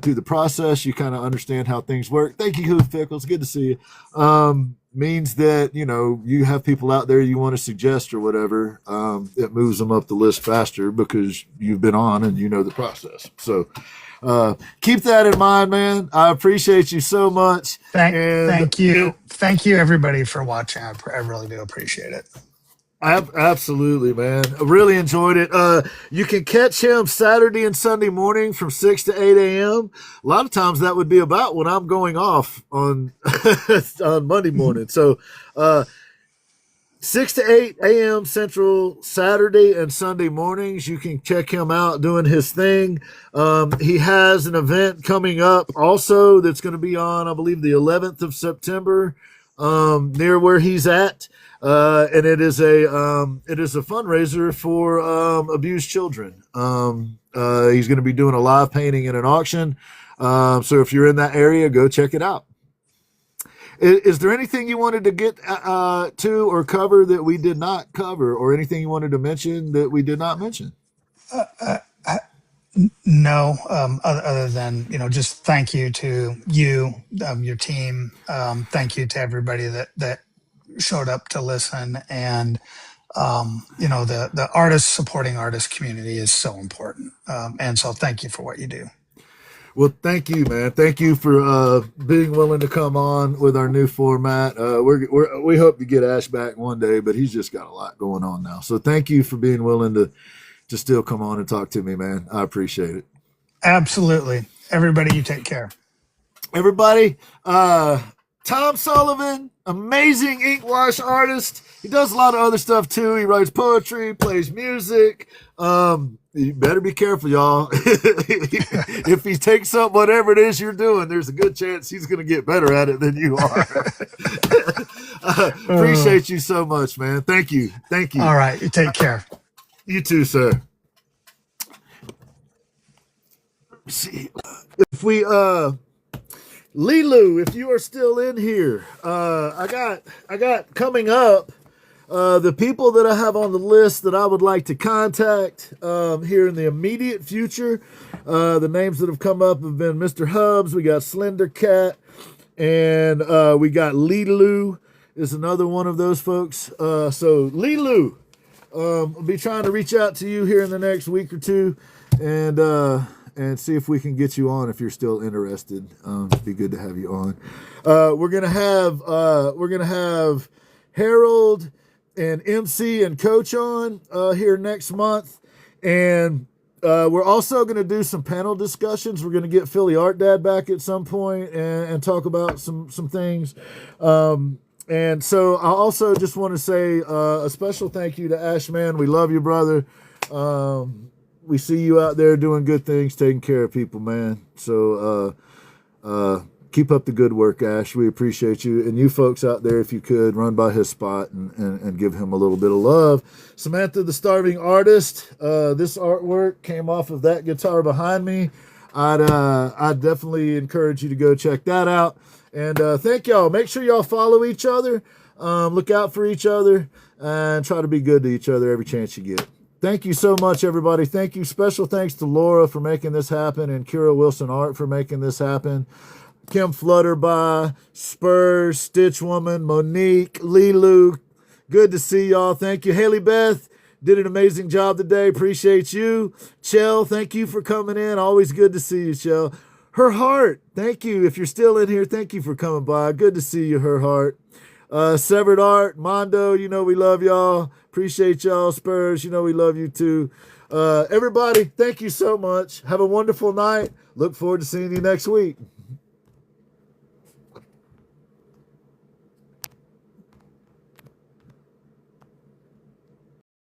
through the process, you kind of understand how things work. Thank you, Hoof Pickles. Good to see you. Means that, you have people out there you want to suggest or whatever. It moves them up the list faster because you've been on and you know the process. So keep that in mind, man. I appreciate you so much. Thank you. Thank you, everybody, for watching. I really do appreciate it. Absolutely, man. I really enjoyed it. You can catch him Saturday and Sunday morning from 6 to 8 a.m. A lot of times that would be about when I'm going off on on Monday morning. So 6 to 8 a.m. Central, Saturday and Sunday mornings. You can check him out doing his thing. He has an event coming up also that's going to be on, I believe, the 11th of September, near where he's at. And it is a fundraiser for abused children. He's going to be doing a live painting and an auction. So if you're in that area, go check it out. Is there anything you wanted to get to or cover that we did not cover, or anything you wanted to mention that we did not mention? No, other than, just thank you to you, your team. Thank you to everybody that showed up to listen. And, the artist supporting artist community is so important. And so thank you for what you do. Well, thank you, man. Thank you for being willing to come on with our new format. We hope to get Ash back one day, but he's just got a lot going on now. So thank you for being willing to still come on and talk to me, man. I appreciate it. Absolutely. Everybody, you take care. Everybody, Tom Sullivan, amazing ink wash artist. He does a lot of other stuff too. He writes poetry, plays music. You better be careful, y'all. If he takes up whatever it is you're doing, there's a good chance he's going to get better at it than you are. Appreciate you so much, man. Thank you. Thank you. All right. You take care. You too, sir. See, if we, Lilu, if you are still in here, I got coming up, the people that I have on the list that I would like to contact here in the immediate future. The names that have come up have been Mr. Hubs, we got Slender Cat, and we got Lilu is another one of those folks. So Lilu, I'll be trying to reach out to you here in the next week or two, and see if we can get you on if you're still interested. It'd be good to have you on. We're gonna have Harold and MC and Coach on here next month, and we're also going to do some panel discussions. We're going to get Philly Art Dad back at some point and talk about some things. And so I also just want to say a special thank you to Ashman. We love you, brother. We see you out there doing good things, taking care of people, man. So keep up the good work, Ash. We appreciate you. And you folks out there, if you could, run by his spot and give him a little bit of love. Samantha, the Starving Artist. This artwork came off of that guitar behind me. I'd definitely encourage you to go check that out. And thank y'all. Make sure y'all follow each other. Look out for each other. And try to be good to each other every chance you get. Thank you so much, everybody. Thank you. Special thanks to Laura for making this happen and Kira Wilson Art for making this happen. Kim Flutterby, Spurs, Stitch Woman, Monique, Lilu. Good to see y'all. Thank you. Haley Beth did an amazing job today. Appreciate you. Chell, thank you for coming in. Always good to see you, Chell. Her Heart, thank you. If you're still in here, thank you for coming by. Good to see you, Her Heart. Severed Art, Mondo, you know we love y'all. Appreciate y'all. Spurs, you know we love you too. Everybody, thank you so much. Have a wonderful night. Look forward to seeing you next week.